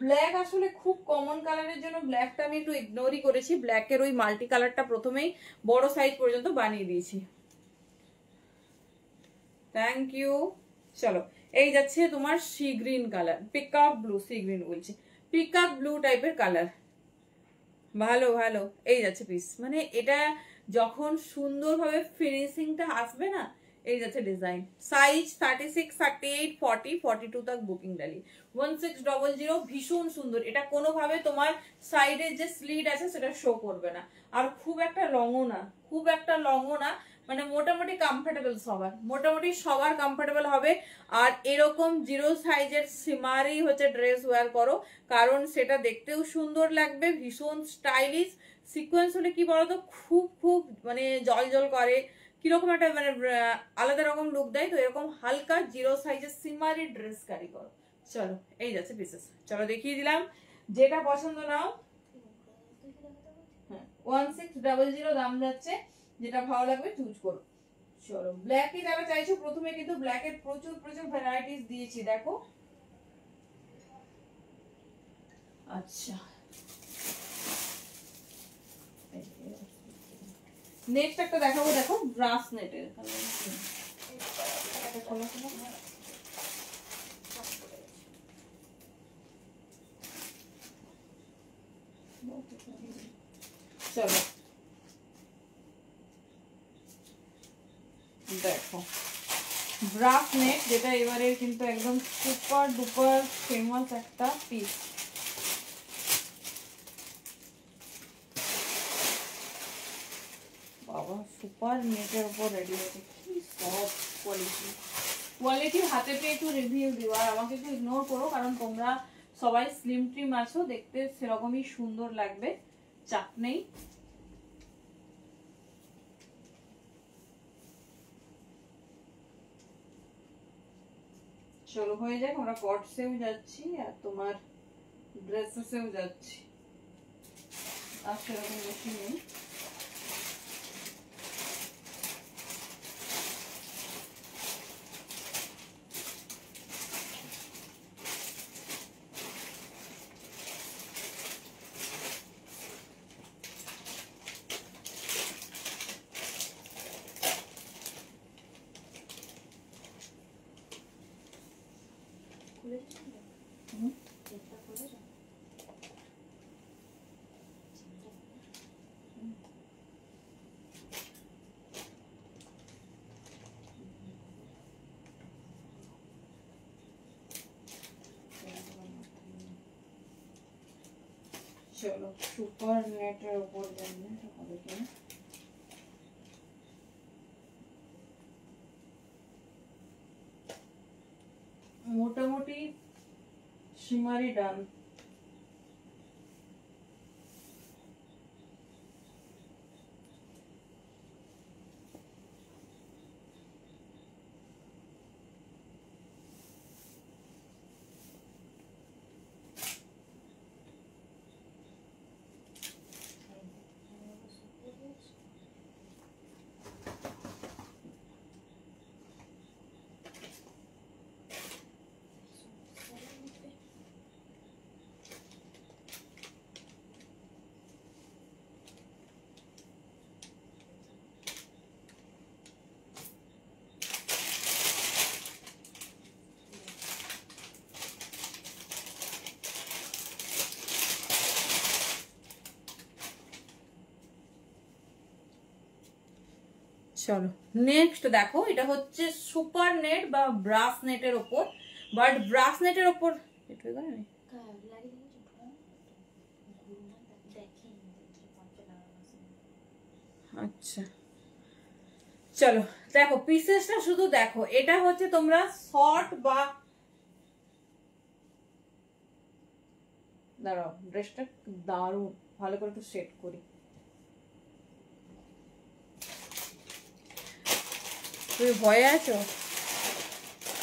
[SPEAKER 1] ব্ল্যাক আসলে খুব কমন কালারের জন্য ব্ল্যাকটা আমি একটু ইগনোরই করেছি। ব্ল্যাকের ওই মাল্টি কালারটা প্রথমেই বড় সাইজ পর্যন্ত বানিয়ে দিয়েছি। Thank you. চলো, এই যাচ্ছে তোমার sea green colour, peacock blue, sea green বলছি, পিকক ব্লু টাইপের কালার, ভালো ভালো। এই যাচ্ছে পিস, মানে এটা যখন সুন্দরভাবে ফিনিশিংটা আসবে না, এই যাচ্ছে ডিজাইন। সাইজ 36, 38, 40, 42 তক বুকিং ডালি। 1600, ভীষণ সুন্দর। এটা কোনোভাবে তোমার সাইডে যে স্লিট আছে সেটা শো করবে না, আর খুব একটা লংও না, মানে মোটামুটি কমফোর্টেবল, মোটামুটি সবার কমফোর্টেবল হবে। আর এরকম জিরো সাইজের সিমারই হচ্ছে ড্রেস ওয়্যার করো, কারণ সেটা দেখতেও সুন্দর লাগবে, ভীষণ স্টাইলিশ। সিকোয়েন্স হলে কি বলতো, খুব খুব মানে জল করে, কিরকম একটা মানে আলাদা রকম লুক দেয়। তো এরকম হালকা জিরো সাইজের সিমারি ড্রেস ক্যারি করো। চলো, এই যাচ্ছে পিসেস, চলো দেখিয়ে দিলাম, যেটা পছন্দ নাও। 1600 দাম যাচ্ছে, যেটা ভালো লাগবে চুজ করো। চলো, ব্ল্যাকে যারা চাইছো, প্রথমে কিন্তু ব্ল্যাকের প্রচুর প্রচুর ভ্যারাইটিস দিয়েছি, দেখো। আচ্ছা, নেক্সট একটা দেখাবো, দেখো ব্রাশ নেটের। চলো দেখো, ব্রাশ নেট, যেটা এবারে কিন্তু একদম সুপার ডুপার ফেমাস একটা পিস। বাবা, সুপার নেটের উপর রেডি হয়েছে, কি সফট কোয়ালিটি হাতে পেয়ে একটু রিভিউ দিও। আর আমাকে একটু ইগনোর করো, কারণ তোমরা সবাই স্লিম ট্রিম আছো, দেখতে সেরকমই সুন্দর লাগবে, চাপ নেই। চলো হয়ে যাক, আমরা কটসেও যাচ্ছি আর তোমার ড্রেসেসেও যাচ্ছি, আর সেরকম বেশি নেই। চলো, সুপার নেটের উপর জানি হবে কিনা। মোটামুটি সিমারি ডান। চলো নেক্সট দেখো, এটা হচ্ছে সুপার নেট বা ব্রাশ নেটের ওপর, বাট ব্রাশ নেটের ওপর আচ্ছা। চলো দেখো পিসেসটা শুধু দেখো, এটা হচ্ছে তোমরা শর্ট বা দাঁড়াও, ড্রেসটা দারুণ, ভালো করে একটু সেট করি। তুমি ভয়ে আছো?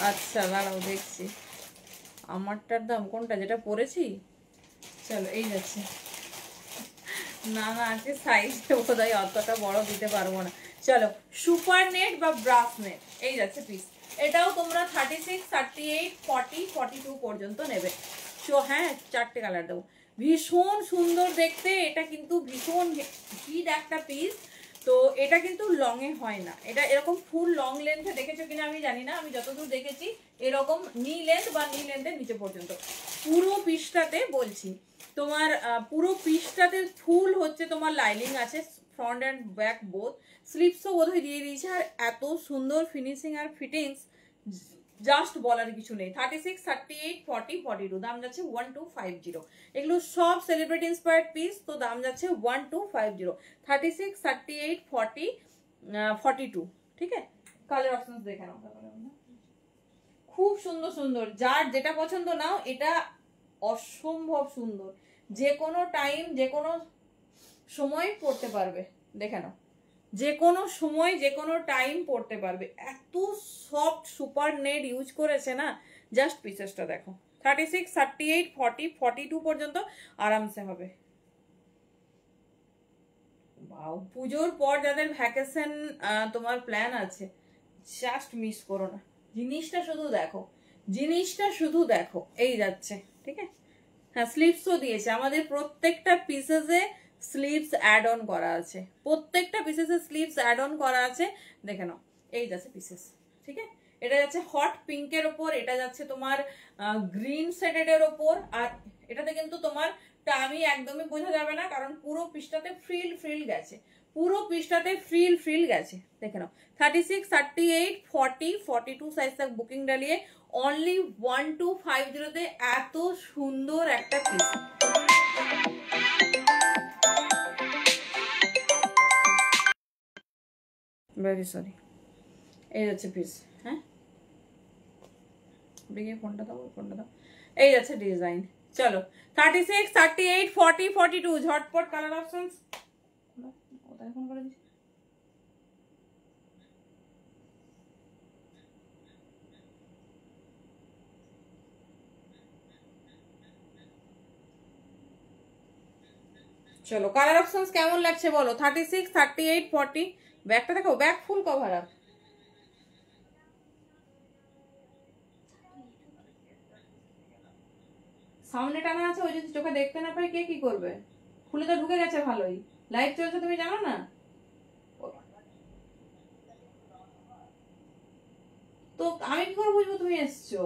[SPEAKER 1] আচ্ছা দাঁড়াও দেখছি আমারটার দাম কোনটা, যেটা পরেছি। চলো এই যাচ্ছে। না না আজকে সাইজ বোধহয় অতটা বড় দিতে পারবো না। চলো সুপার নেট বা ব্রাশ নেট, এই যাচ্ছে পিস। এটাও তোমরা 36, 38, 40, 42 পর্যন্ত নেবে। সো হ্যাঁ, 4টে কালার দেবো। ভীষণ সুন্দর দেখতে, এটা কিন্তু ভীষণ হিট একটা পিস। তো এটা কিন্তু লং এ হয় না, এটা এরকম ফুল লং লেন্থে দেখেছো কিনা আমি জানি না, আমি যতদূর দেখেছি এরকম নি লেন্থ বা নি লেন্থের নিচে পর্যন্ত পুরো পিসটাতে বলছি তোমার, পুরো পিসটাতে ফুল হচ্ছে তোমার লাইনিং আছে, ফ্রন্ট অ্যান্ড ব্যাক বোথ। স্লিপসও বোধহয় দিয়ে দিয়েছে, আর এত সুন্দর ফিনিশিং আর ফিটিংস জাস্ট বলার কিছু নেই। 36, 38, 40, 42 দাম যাচ্ছে 1250। এগুলো সব সেলিব্রিটি ইন্সপায়ার্ড পিস, তো দাম যাচ্ছে 1250। 36, 38, 40, 42। ঠিক আছে, কালার অপশনস দেখে নাও। খুব সুন্দর সুন্দর, যার যেটা পছন্দ নাও, এটা অসম্ভব সুন্দর। যে কোনো টাইম, যে কোনো সময় পড়তে পারবে, দেখে নাও। যে কোনো সময়, যে কোনো টাইম পড়তে পারবে। এত সফট সুপার নেট ইউজ করেছে না, জাস্ট পিসেসটা দেখো। 36, 38, 40, 42 পর্যন্ত আরামসে হবে। বাও, পুজোর পর যাদের ভ্যাকেশন তোমার প্ল্যান আছে, জাস্ট মিস করো না। জিনিসটা শুধু দেখো, জিনিসটা শুধু দেখো, এই যাচ্ছে। ঠিক আছে, হ্যাঁ স্লিভসও দিয়েছে আমাদের প্রত্যেকটা পিসেসে, স্লিভস অ্যাড অন করা আছে, প্রত্যেকটা পিসেসে স্লিভস অ্যাড অন করা আছে। দেখে নাও, এই যাচ্ছে পিসেস। ঠিক আছে, এটা যাচ্ছে হট পিঙ্কের ওপর, এটা যাচ্ছে তোমার গ্রিন শেডের ওপর, আর এটাতে কিন্তু তোমার টামি একদমই বোঝা যাবে না, কারণ পুরো পিসটাতে ফ্রিল ফ্রিল গেছে, পুরো পিসটাতে ফ্রিল ফ্রিল গেছে। দেখে নাও, 36, 38, 40, 42 সাইজ तक বুকিং ডালিয়ে অনলি 1250 তে এত সুন্দর একটা পিস। ভেরি সরি, এই যাচ্ছে পিস। হ্যাঁ, দেখে ফোনটা দাও, ফোনটা দাও। এই যাচ্ছে ডিজাইন। চলো 36, 38, 40, 42 ঝটপট কালার অপশনস। কোথায় ফোন করে দিচ্ছি। চলো কালার অপশনস কেমন লাগছে বলো। 36, 38, 40। ব্যাগটা দেখো, ব্যাগ ফুল কভার আপ। সামনে টানা আছে, ওই যদি চোখে দেখতে না পাই কে কি করবে। খুলে তো ঢুকে গেছে ভালোই, লাইভ চলছে তুমি জানো না। তো আমি কি করে বুঝবো তুমি এসছো?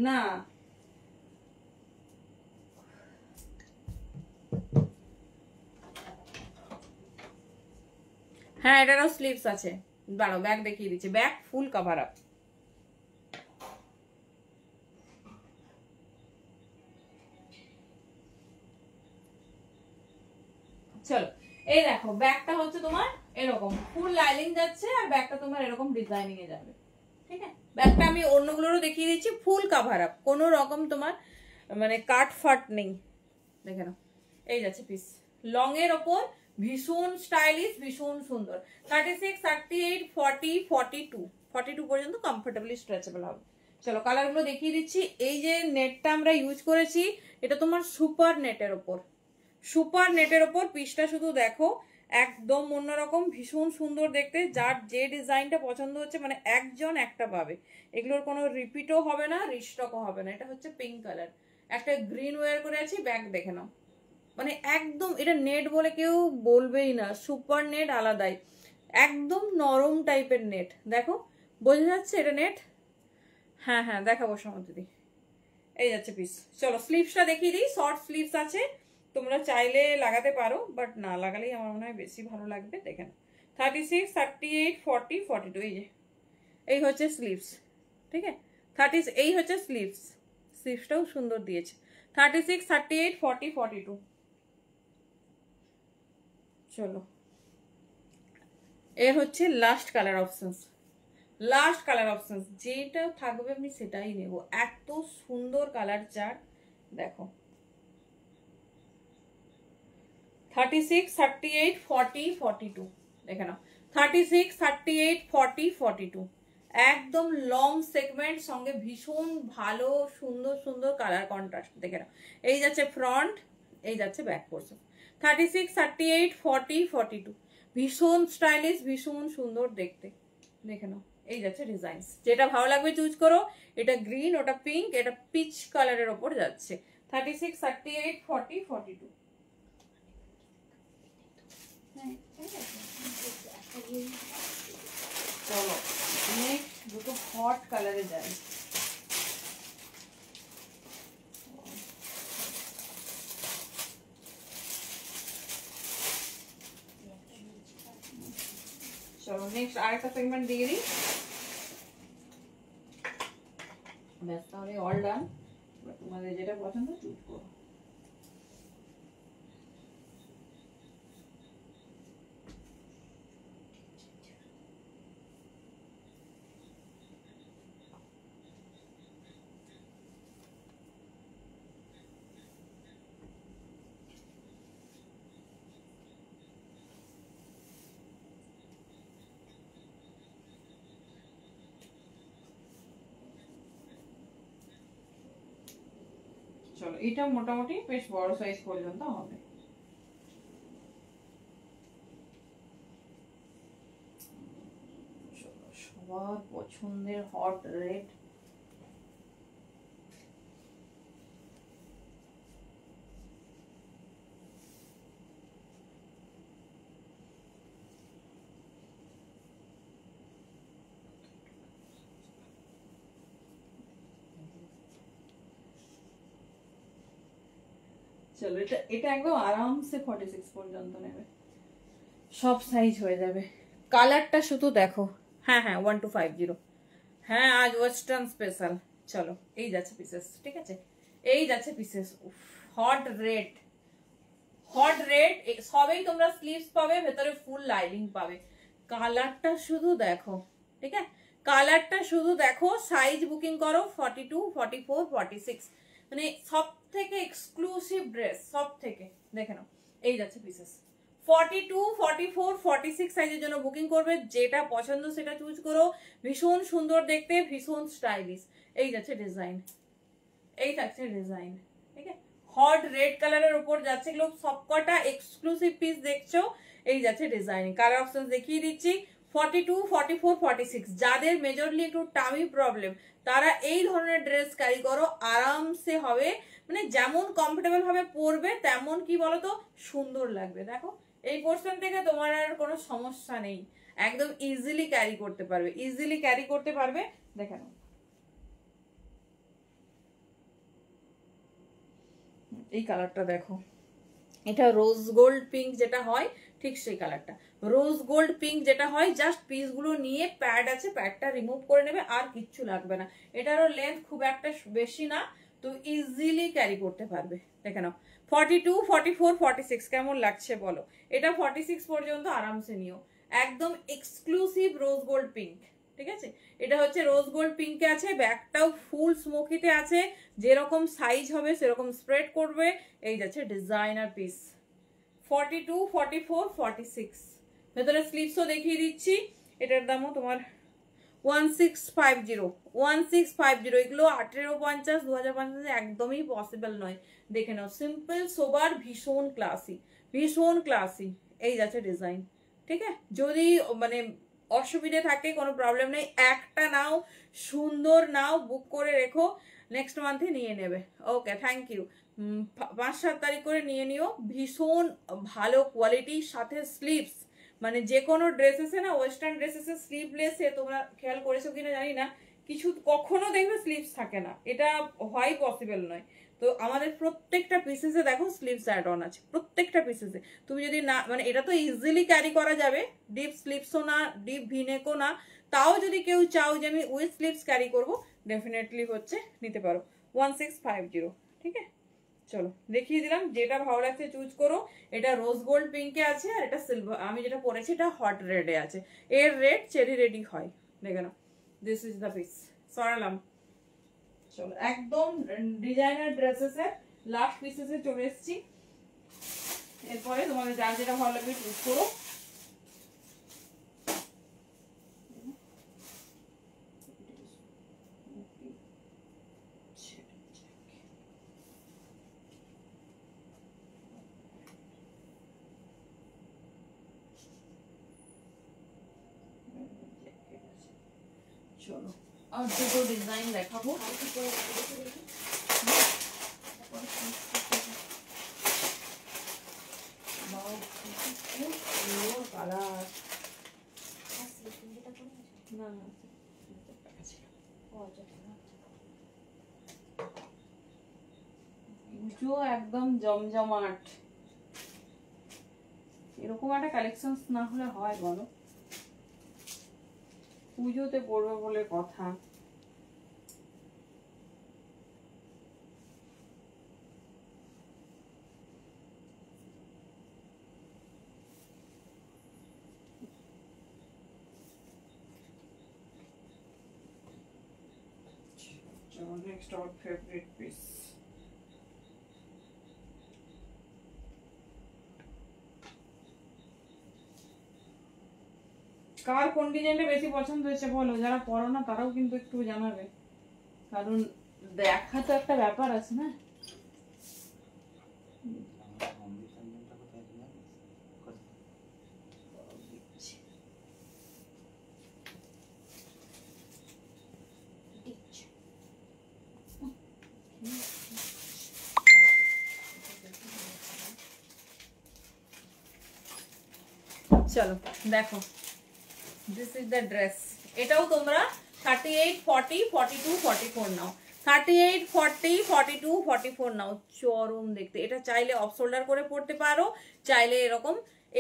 [SPEAKER 1] না হ্যাঁ, এটারও স্লিভস আছে। দাঁড়াও ব্যাগ দেখিয়ে দিচ্ছি, ব্যাগ ফুল কভার আপ। চলো এই দেখো, ব্যাগটা হচ্ছে তোমার এরকম ফুল লাইনিং যাচ্ছে, আর ব্যাগটা তোমার এরকম ডিজাইনিং এ যাবে। ঠিক আছে, ব্যাগটা আমি অন্যগুলোরও দেখিয়ে দিচ্ছি, ফুল কভার আপ, কোনো রকম তোমার মানে কাট ফাট নেই। দেখে নাও, এই যাচ্ছে পিস লং এর ওপর, ভীষণ স্টাইলিশ, ভীষণ সুন্দর। 36, 38, 40, 42, 42 পর্যন্ত কমফোর্টেবলি স্ট্রেচেবল হবে। চলো কালার গুলো দেখিয়ে দিচ্ছি। এই যে নেটটা আমরা ইউজ করেছি, এটা তোমার সুপার নেটের ওপর, সুপার নেটের ওপর পিসটা শুধু দেখো, একদম অন্যরকম, ভীষণ সুন্দর দেখতে। যার যে ডিজাইনটা পছন্দ হচ্ছে, মানে একজন একটা পাবে, এগুলোর কোনো রিপিটও হবে না, রিস্টকও হবে না। এটা হচ্ছে পিঙ্ক কালার, একটা গ্রিন ওয়্যার করে আছি, ব্যাগ দেখে নাও। মানে একদম এটা নেট বলে কেউ বলবেই না, সুপার নেট আলাদাই, একদম নরম টাইপের নেট। দেখো বোঝা যাচ্ছে এটা নেট। হ্যাঁ হ্যাঁ দেখাবো সমুদ্রী। এই যাচ্ছে পিস। চলো স্লিভসটা দেখিয়ে দিই, শর্ট স্লিভস আছে, তোমরা চাইলে লাগাতে পারো, বাট না লাগালেই আমার মনে হয় বেশি ভালো লাগবে। দেখেন 36, 38, 40, 42, এই যে এই হচ্ছে স্লিভস। ঠিক আছে, 30, এই হচ্ছে স্লিভস, স্লিভসটাও সুন্দর দিয়েছে। 36, 38, 40, 42। চলো এর হচ্ছে last colour options, last colour options যেটা থাকবে আমি সেটাই নেব। এত সুন্দর কালার চার্ট, দেখো 36, 38, 40, 42 দেখে নাও 36, 38, 40, 42 একদম লং সেগমেন্ট, সঙ্গে ভীষণ ভালো সুন্দর সুন্দর কালার কন্ট্রাস্ট দেখে নাও। এই যাচ্ছে ফ্রন্ট, এই যাচ্ছে ব্যাক পোর্শন। 36, 38, 40, 42 ভীষণ স্টাইলিশ, ভীষণ সুন্দর দেখতে দেখে নাও। এই যাচ্ছে ডিজাইন, যেটা ভালো লাগবে চুজ করো। এটা গ্রিন, ওটা পিঙ্ক, এটা পিচ কালারের ওপর যাচ্ছে। 36, 38, 40, 42 চলো নেক্সট দুটো হট কালারে যাই। চলো নেক্সট আরেকটা সেগমেন্ট দিয়ে দিই, ব্যাস তাহলে অল ডান। তোমাদের যেটা পছন্দ চুজ করো। চলো এটা মোটামুটি বেশ বড় সাইজ পর্যন্ত হবে। সবার পছন্দের হট রেড, চলো এটা এটা একদম আরামসে 46 পর্যন্ত নেবে, সব সাইজ হয়ে যাবে। কালারটা শুধু দেখো, হ্যাঁ হ্যাঁ 1250, হ্যাঁ আজ ওয়েস্টার্ন স্পেশাল। চলো এই যাচ্ছে পিসেস, ঠিক আছে এই যাচ্ছে pieces. Hot red, hot red সবেই তোমরা স্লিভস পাবে, ভেতরে ফুল লাইনিং পাবে। কালারটা শুধু দেখো, ঠিক আছে কালারটা শুধু দেখো। সাইজ বুকিং করো 42, 44, 46, মানে সব থেকে এক্সক্লুসিভ ড্রেস, সব থেকে দেখে নাও। এই যাচ্ছে পিসেস 42, 44, 46 সাইজের জন্য বুকিং করবে, যেটা পছন্দ সেটা চুজ করো। ভীষণ সুন্দর দেখতে, ভীষণ স্টাইলিশ। এই যাচ্ছে ডিজাইন, এই থাকছে ডিজাইন, ঠিক আছে হট রেড কালারের উপর যাচ্ছে, এগুলো সবকটা এক্সক্লুসিভ পিস দেখছো। এই যাচ্ছে ডিজাইন, কালার অপশন দেখিয়ে দিচ্ছি। 42, 44, 46 যাদের মেজরলি একটু টামি প্রবলেম, তারা এই ধরনের ড্রেস ক্যারি করো, আরামসে হবে। মানে যেমন কমফোর্টেবল ভাবে পরবে তেমন কি বলতো সুন্দর লাগবে। দেখো এই পোর্শন থেকে তোমার আর কোনো সমস্যা নেই, একদম ইজিলি ক্যারি করতে পারবে, ইজিলি ক্যারি করতে পারবে। দেখে নাও এই কালারটা দেখো, এটা রোজ গোল্ড পিঙ্ক যেটা হয় ঠিক সেই কালারটা। রোজ গোল্ড পিঙ্ক যেটা হয়, জাস্ট পিসগুলো নিয়ে প্যাড আছে, প্যাডটা রিমুভ করে নেবে, আর কিচ্ছু লাগবে না। এটারও লেন্থ খুব একটা বেশি না, তো ইজিলি ক্যারি করতে পারবে। দেখে নাও 42, 44, 46 কেমন লাগছে বলো। এটা 46 পর্যন্ত আরামসে নিও, একদম এক্সক্লুসিভ রোজ গোল্ড পিঙ্ক, ঠিক আছে এটা হচ্ছে রোজ গোল্ড পিঙ্কে আছে, ব্যাকটাও ফুল স্মোকিতে আছে, যেরকম সাইজ হবে সেরকম স্প্রেড করবে। এই যাচ্ছে ডিজাইনার পিস 42, 44, 46 ভেতরে স্লিভসও দেখিয়ে দিচ্ছি। এটার দামও তোমার 1650, 1650। এগুলো 1850, 2050 একদমই পসিবল নয়। দেখে নাও সিম্পল সোবার, ভীষণ ক্লাসি, ভীষণ ক্লাসি। এই যাচ্ছে ডিজাইন, ঠিক আছে যদি মানে অসুবিধে থাকে কোনো প্রবলেম নেই, একটা নাও সুন্দর নাও, বুক করে রেখো, নেক্সট মান্থে নিয়ে নেবে। ওকে থ্যাংক ইউ। 5-7 তারিখ করে নিয়ে নিও, ভীষণ ভালো কোয়ালিটির সাথে স্লিভস। মানে যে কোনো ড্রেসেসে না, ওয়েস্টার্ন ড্রেসেসে স্লিভলেসে তোমরা খেয়াল করেছো কিনা জানি না, কিছু কখনো দেখবে স্লিভস থাকে না, এটা হয় পসিবল নয়। তো আমাদের প্রত্যেকটা পিসেসে দেখো স্লিভস অ্যাড অন আছে, প্রত্যেকটা পিসেসে। তুমি যদি না মানে এটা তো ইজিলি ক্যারি করা যাবে, ডিপ স্লিভসও না, ডিপ ভিনেকও না, তাও যদি কেউ চাও যে আমি উইথ স্লিভস ক্যারি করবো, ডেফিনেটলি হচ্ছে নিতে পারো। 1650, ঠিক আছে চলো দেখিয়ে দিলাম, যেটা ভালো লাগছে চুজ করো। এটা রোজ গোল্ড পিঙ্কে আছে, আর এটা সিলভার, আমি যেটা পরেছি এটা হট রেডে আছে। এর রেড চেরি রেডি হয়, দেখে নাও দিস ইজ দ্য পিস। সরালাম চলো একদম ডিজাইনার ড্রেসেসের লাস্ট পিসেসে চলে এসেছি। এরপরে তোমাদের যার যেটা ভালো লাগবে চুজ করো। চলো আর দুটো ডিজাইন দেখাবো। কালার না পুজো একদম জমজমাট, এরকম একটা কালেকশন না হলে হয় বলো? পুজোতে পড়বে বলে কথা। Next our favorite piece. কার কোন ডিজাইনটা বেশি পছন্দ হয়েছে বলো, যারা পরো না তারাও কিন্তু একটু জানাবে, কারণ দেখা তো একটা ব্যাপার আছে না। চলো দেখো, দিস ইজ দ্য ড্রেস। এটাও তোমরা 38, 40, 42, 44 নাও, 38, 40, 42, 44 নাও, চরম দেখতে। এটা চাইলে অফ শোল্ডার করে পড়তে পারো, চাইলে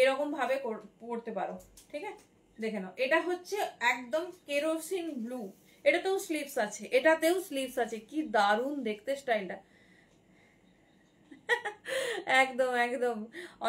[SPEAKER 1] এরকম ভাবে পড়তে পারো, ঠিক আছে? দেখে নাও, এটা হচ্ছে একদম কেরোসিন ব্লু, এটাতেও স্লিভস আছে, এটাতেও স্লিভস আছে, কি দারুণ দেখতে স্টাইলটা। একদম একদম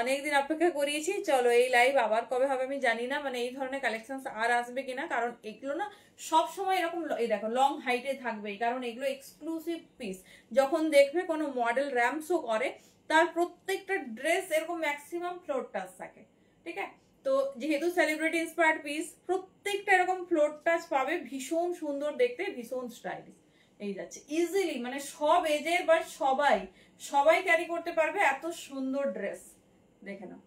[SPEAKER 1] অনেকদিন অপেক্ষা করিয়েছি। চলো এই লাইভ আবার কবে হবে আমি জানি না, মানে এই ধরনের কালেকশন আর আসবে কিনা, কারণ এগুলো না সব সময় এরকম, এই দেখো লং হাইটে থাকবেই, কারণ এগুলো এক্সক্লুসিভ পিস। যখন দেখবে কোনো মডেল র্যাম্পসও করে, তার প্রত্যেকটা ড্রেস এরকম ম্যাক্সিমাম ফ্লোর টাচ থাকে, ঠিক আছে? তো যেহেতু সেলিব্রিটি ইন্সপায়ার্ড পিস, প্রত্যেকটা এরকম ফ্লোর টাচ পাবে, ভীষণ সুন্দর দেখতে, ভীষণ স্টাইলিশ। এই যাচ্ছে ইজিলি, মানে সব এজের বা সবাই ক্যারি করতে পারবে এত সুন্দর ড্রেস। দেখে নাও,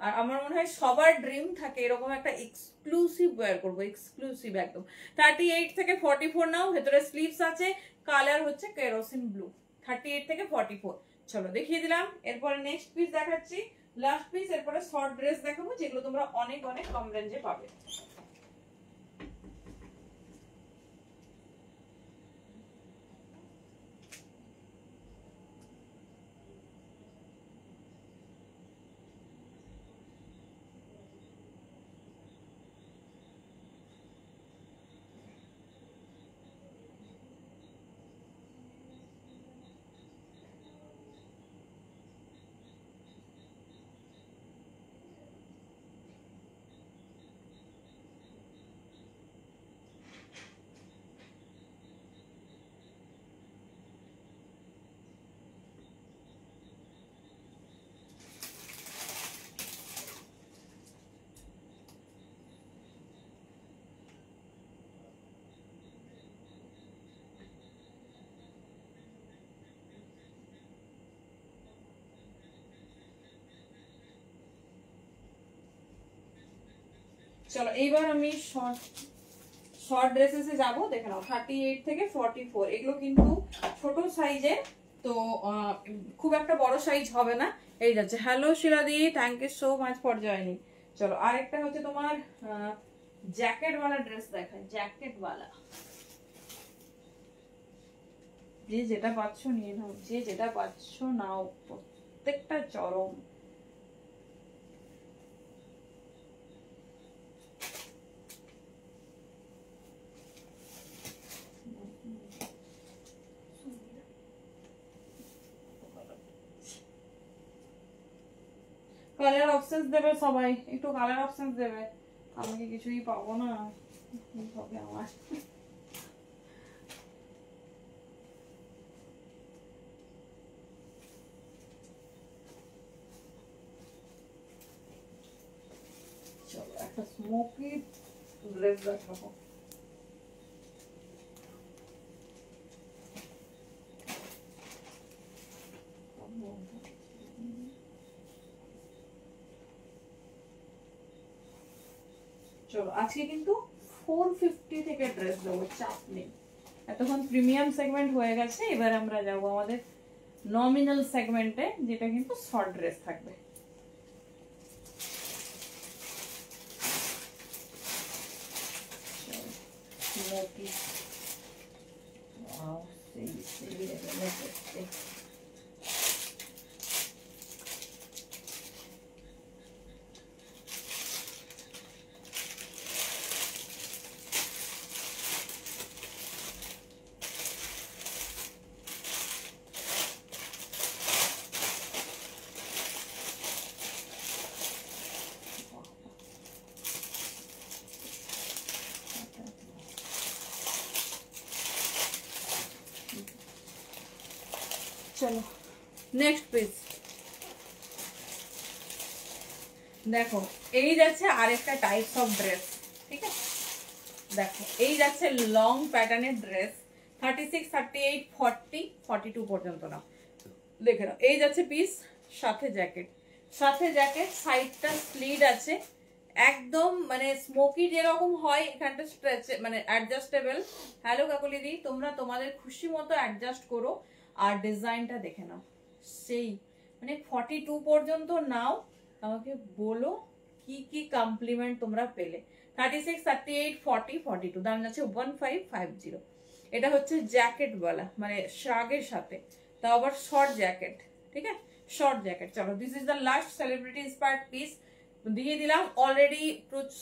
[SPEAKER 1] আর আমার মনে হয় সবার ড্রিম থাকে এরকম একটা এক্সক্লুসিভ ওয়্যার করবো, এক্সক্লুসিভ একদম। 38 থেকে 44 নাও, ভেতরে স্লিভস আছে, কালার হচ্ছে কেরোসিন ব্লু, 38 থেকে 44। চলো দেখিয়ে দিলাম। এরপরে নেক্সট পিস দেখাচ্ছি, লাস্ট পিস। এরপরে শর্ট ড্রেস দেখাবো, যেগুলো তোমরা অনেক অনেক কম রেঞ্জে পাবে। চলো এইবার আমি শর্ট ড্রেসেসে যাবো। দেখে নাও, 38 থেকে 44, এগুলো কিন্তু ছোট সাইজের, তো খুব একটা বড় সাইজ হবে না। এই যাচ্ছে। হ্যালো শিলাদি, thank you so much for joining. চলো আরেকটা হচ্ছে তোমার জ্যাকেটওয়ালা ড্রেস দেখায়, জ্যাকেটওয়ালা। যে যেটা পাচ্ছ নিয়ে নাও, যে যেটা পাচ্ছ নাও, প্রত্যেকটা চরম। কালার অপশনস দেবে সবাই, একটু কালার অপশনস দেবে, আমি কি কিছুই পাবো না, কি হবে আমার। স্মোকি ড্রেস দেখাবো। চলো আজকে কিন্তু 450 থেকে ড্রেস দেবো, চাপ নেই। এতক্ষণ প্রিমিয়াম সেগমেন্ট হয়ে গেছে, এবার আমরা যাবো আমাদের নমিনাল সেগমেন্টে, যেটা কিন্তু শর্ট ড্রেস থাকবে। চলো নেক্সট পিস দেখো, এই যাচ্ছে আরেকটা টাইপস অফ ড্রেস। ঠিক আছে, দেখো এই যাচ্ছে লং প্যাটার্নের ড্রেস, 36, 38, 40, 42 পর্যন্ত না। দেখে নাও, এই যাচ্ছে পিস, সাথে জ্যাকেট, সাথে জ্যাকেট, সাইডটা স্লিড আছে একদম, মানে স্মোকি যেরকম হয় এখানটা স্ট্রেচ মানে অ্যাডজাস্টেবল। হ্যালো কাকলিদি, তোমরা তোমাদের খুশি মতো অ্যাডজাস্ট করো। আর ডিজাইনটা দেখে নাও, সেই মানে 42 পর্যন্ত নাও, আমাকে বলো কি কি কমপ্লিমেন্ট তোমরা পেলে। 36, 38, 40, 42 দাম যাচ্ছে 1550। এটা হচ্ছে জ্যাকেট বলা, মানে শাগের সাথে, তাও আবার শর্ট জ্যাকেট। ঠিক আছে, শর্ট জ্যাকেট। চলো, this is the last celebrity inspired piece দিয়ে দিলাম। অলরেডি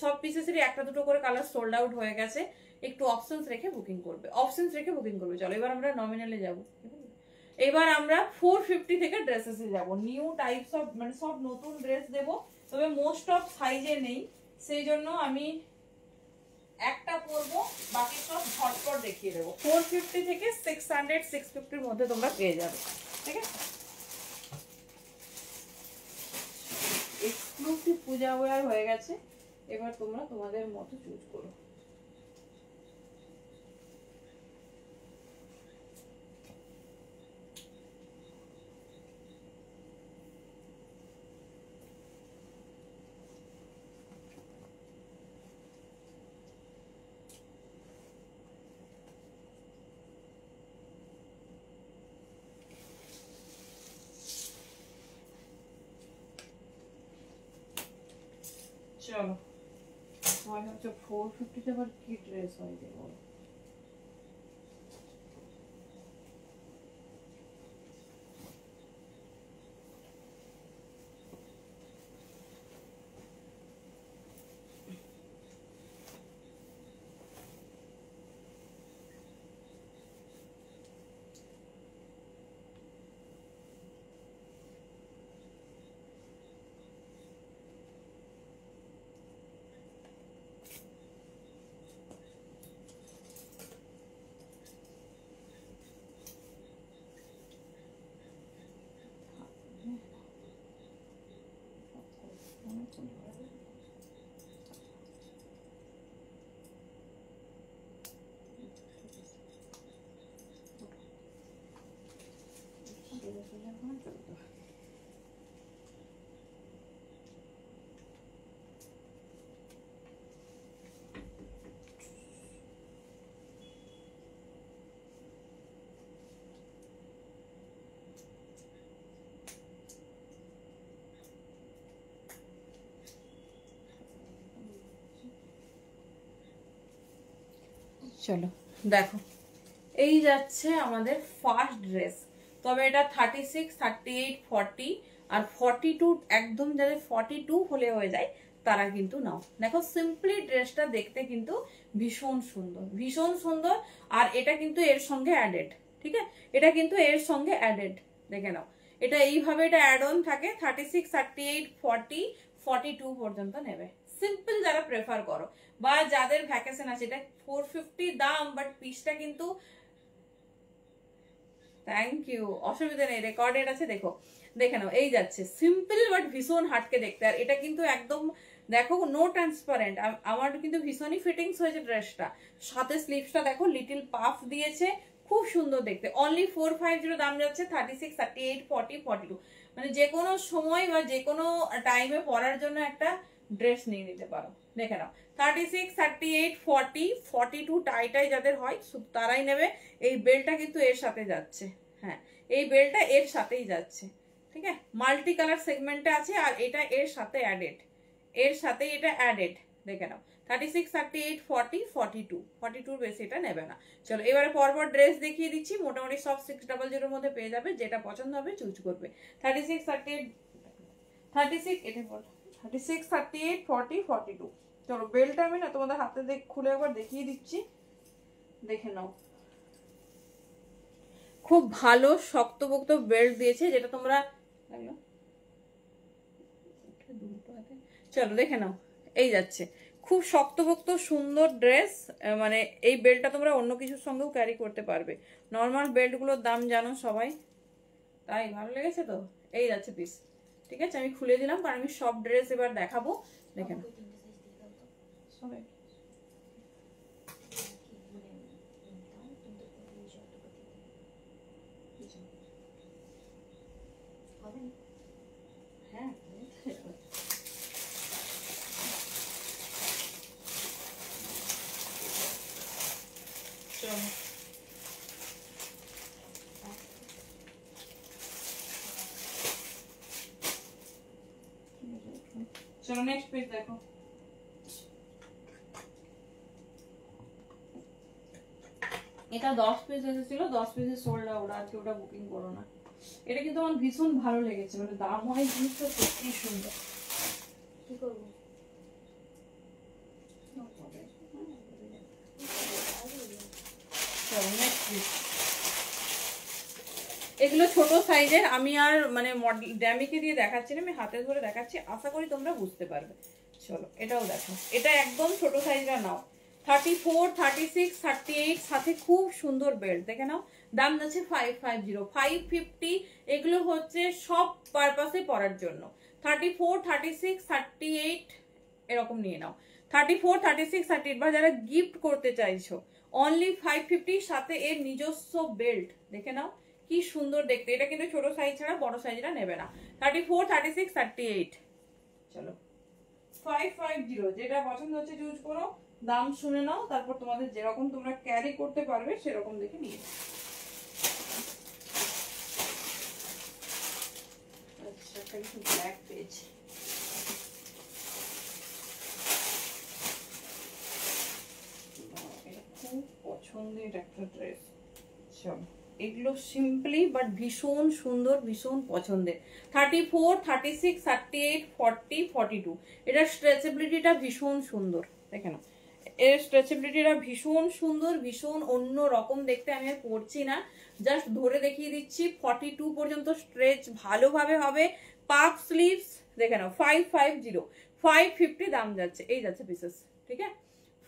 [SPEAKER 1] সব পিসেসেরই একটা দুটো করে কালার সোল্ড আউট হয়ে গেছে, একটু অপশনস রেখে বুকিং করবে, অপশনস রেখে বুকিং করবে। চলো এবার আমরা নমিনালে যাব। এবার আমরা 450 থেকে ড্রেসেসে যাব। নিউ টাইপস অফ, মানে সব নতুন ড্রেস দেব, তবে মোস্ট অফ সাইজে নেই, সেই জন্য আমি একটা পরবো, বাকি সব ঝটপট দেখিয়ে দেবো। 450 থেকে 600, 650 মধ্যে তোমরা পেয়ে যাবে। ঠিক আছে, এক্সক্লুসিভ পূজা ওয়্যার হয়ে গেছে, এবার তোমরা তোমাদের মতো চুজ করো। চলো, আমার হচ্ছে 450 আবার কি ড্রেস হয় দেবো। চলো দেখো, এই যাচ্ছে আমাদের ফার্স্ট ড্রেস, তবে এটা 36, 38, 40 আর 42, একদম যাদের 42 হলে হয়ে যায় তারা কিন্তু নাও। দেখো সিম্পলি ড্রেসটা দেখতে কিন্তু ভীষণ সুন্দর, ভীষণ সুন্দর। আর এটা কিন্তু এর সঙ্গে অ্যাডেড। ঠিক আছে, এটা কিন্তু এর সঙ্গে অ্যাডেড, দেখে নাও। এটা এইভাবে এটা অ্যাড অন থাকে, 36, 38, 40, 42 পর্যন্ত নেবে। সিম্পল যারা প্রেফার করো বা যাদের ভ্যাকেশন আছে, এটা 450 দাম, বাট পিসটা কিন্তু, থ্যাংক ইউ, অসুবিধা নেই, রেকর্ডেড আছে। দেখো দেখে নাও, এই যাচ্ছে সিম্পল বাট ভীষণ হাটকে দেখতে। আর এটা কিন্তু একদম দেখো নো ট্রান্সপারেন্ট, আমার কিন্তু ভীষণই ফিটিংস হয়েছে ড্রেসটা। সাথে স্লিভসটা দেখো লিটিল পাফ দিয়েছে, খুব সুন্দর দেখতে। অনলি 450 দাম যাচ্ছে। 36, 38, 40, 42 মানে যে কোনো সময় বা যে কোনো টাইমে পরার জন্য একটা ড্রেস নিয়ে নিতে পারো। দেখে নাও 36, 38, 40, 42 টাই যাদের হয় তারাই নেবে। এই বেলটা কিন্তু এর সাথে যাচ্ছে, হ্যাঁ এই বেলটা এর সাথেই যাচ্ছে, ঠিক আছে। মাল্টি কালার সেগমেন্টে আছে আর এটা এর সাথে অ্যাডেড, এর সাথে এটা অ্যাডেড। দেখে নাও 36, 38, 40, 42, 42 বেশি এটা নেবে না। চলো এবারে পরপর ড্রেস দেখিয়ে দিচ্ছি, মোটামুটি সব 600 এর মধ্যে পেয়ে যাবে, যেটা পছন্দ হবে চুজ করবে। 36, 38, 36 এটা 36, 38, 40, 42। চলো বেলটা আমি না তোমাদের হাতে খুলে একবার দেখিয়ে দিচ্ছি, দেখে নাও। খুব ভালো শক্তপোক্ত বেল্ট দিয়েছে, যেটা তোমরা চলো দেখে নাও, এই যাচ্ছে খুব শক্তপোক্ত সুন্দর ড্রেস। মানে এই বেল্টটা তোমরা অন্য কিছুর সঙ্গেও ক্যারি করতে পারবে। নর্মাল বেল্টগুলোর দাম জানো সবাই, তাই ভালো লেগেছে তো। এই যাচ্ছে পিস, ঠিক আছে আমি খুলে দিলাম কারণ আমি সব ড্রেস এবার দেখাবো। দেখে নাও সবাই হ্যাঁ চলো চলো নেক্সট পেজ দেখো। এটা 10 পিস এসেছিল, 10 পিসে সোল্ড আউট, আজকে ওটা বুকিং করো না। এটা কিন্তু আমার ভীষণ ভালো লেগেছে, মানে দাম হয় জিনিসটা সত্যি সুন্দর। কি করবো চলো নেক্সট পিস। এগুলো ছোট সাইজের, আমি আর মানে মডেল ড্যামিকে দিয়ে দেখাচ্ছি না, আমি হাতে ধরে দেখাচ্ছি, আশা করি তোমরা বুঝতে পারবে। চলো এটাও দেখো, এটা একদম ছোট সাইজটা নাও। 34, 36, 38 সাথে খুব সুন্দর বেল্ট, দেখে নাও। দাম যাচ্ছে 550, 550। এগুলো হচ্ছে সব পারপাসে পরার জন্য। 34, 36, 38 এরকম নিয়ে নাও। 34, 36, 38 বা যারা গিফট করতে চাইছো অনলি 550, সাথে এর নিজস্ব বেল্ট দেখে নাও কি সুন্দর দেখতে। এটা কিন্তু ছোট সাইজ ছাড়া বড় সাইজটা নেবে না। 34, 36, 38 চলো 550, যেটা পছন্দ হচ্ছে চুজ করো, দাম শুনে নাও, তারপর তোমাদের যেরকম তোমরা ক্যারি করতে পারবে সেরকম দেখে নিয়ে। আচ্ছা কিছু ব্ল্যাক পেজ, এটা খুব পছন্দের একটা ড্রেস। চলো এগুলো সিম্পলি বাট ভীষণ সুন্দর, ভীষণ পছন্দের। 34, 36, 38, 40, 42 এটা স্ট্রেচেবিলিটিটা ভীষণ সুন্দর, দেখে নাও এর স্ট্রেচেবিলিটিটা ভীষণ সুন্দর, ভীষণ অন্য রকম দেখতে। আমি আর পরছি না, জাস্ট ধরে দেখিয়ে দিচ্ছি। 42 পর্যন্ত স্ট্রেচ ভালোভাবে হবে। পাফ স্লিভস দেখে নাও 550, 550 দাম যাচ্ছে। এই যাচ্ছে পিসেস, ঠিক আছে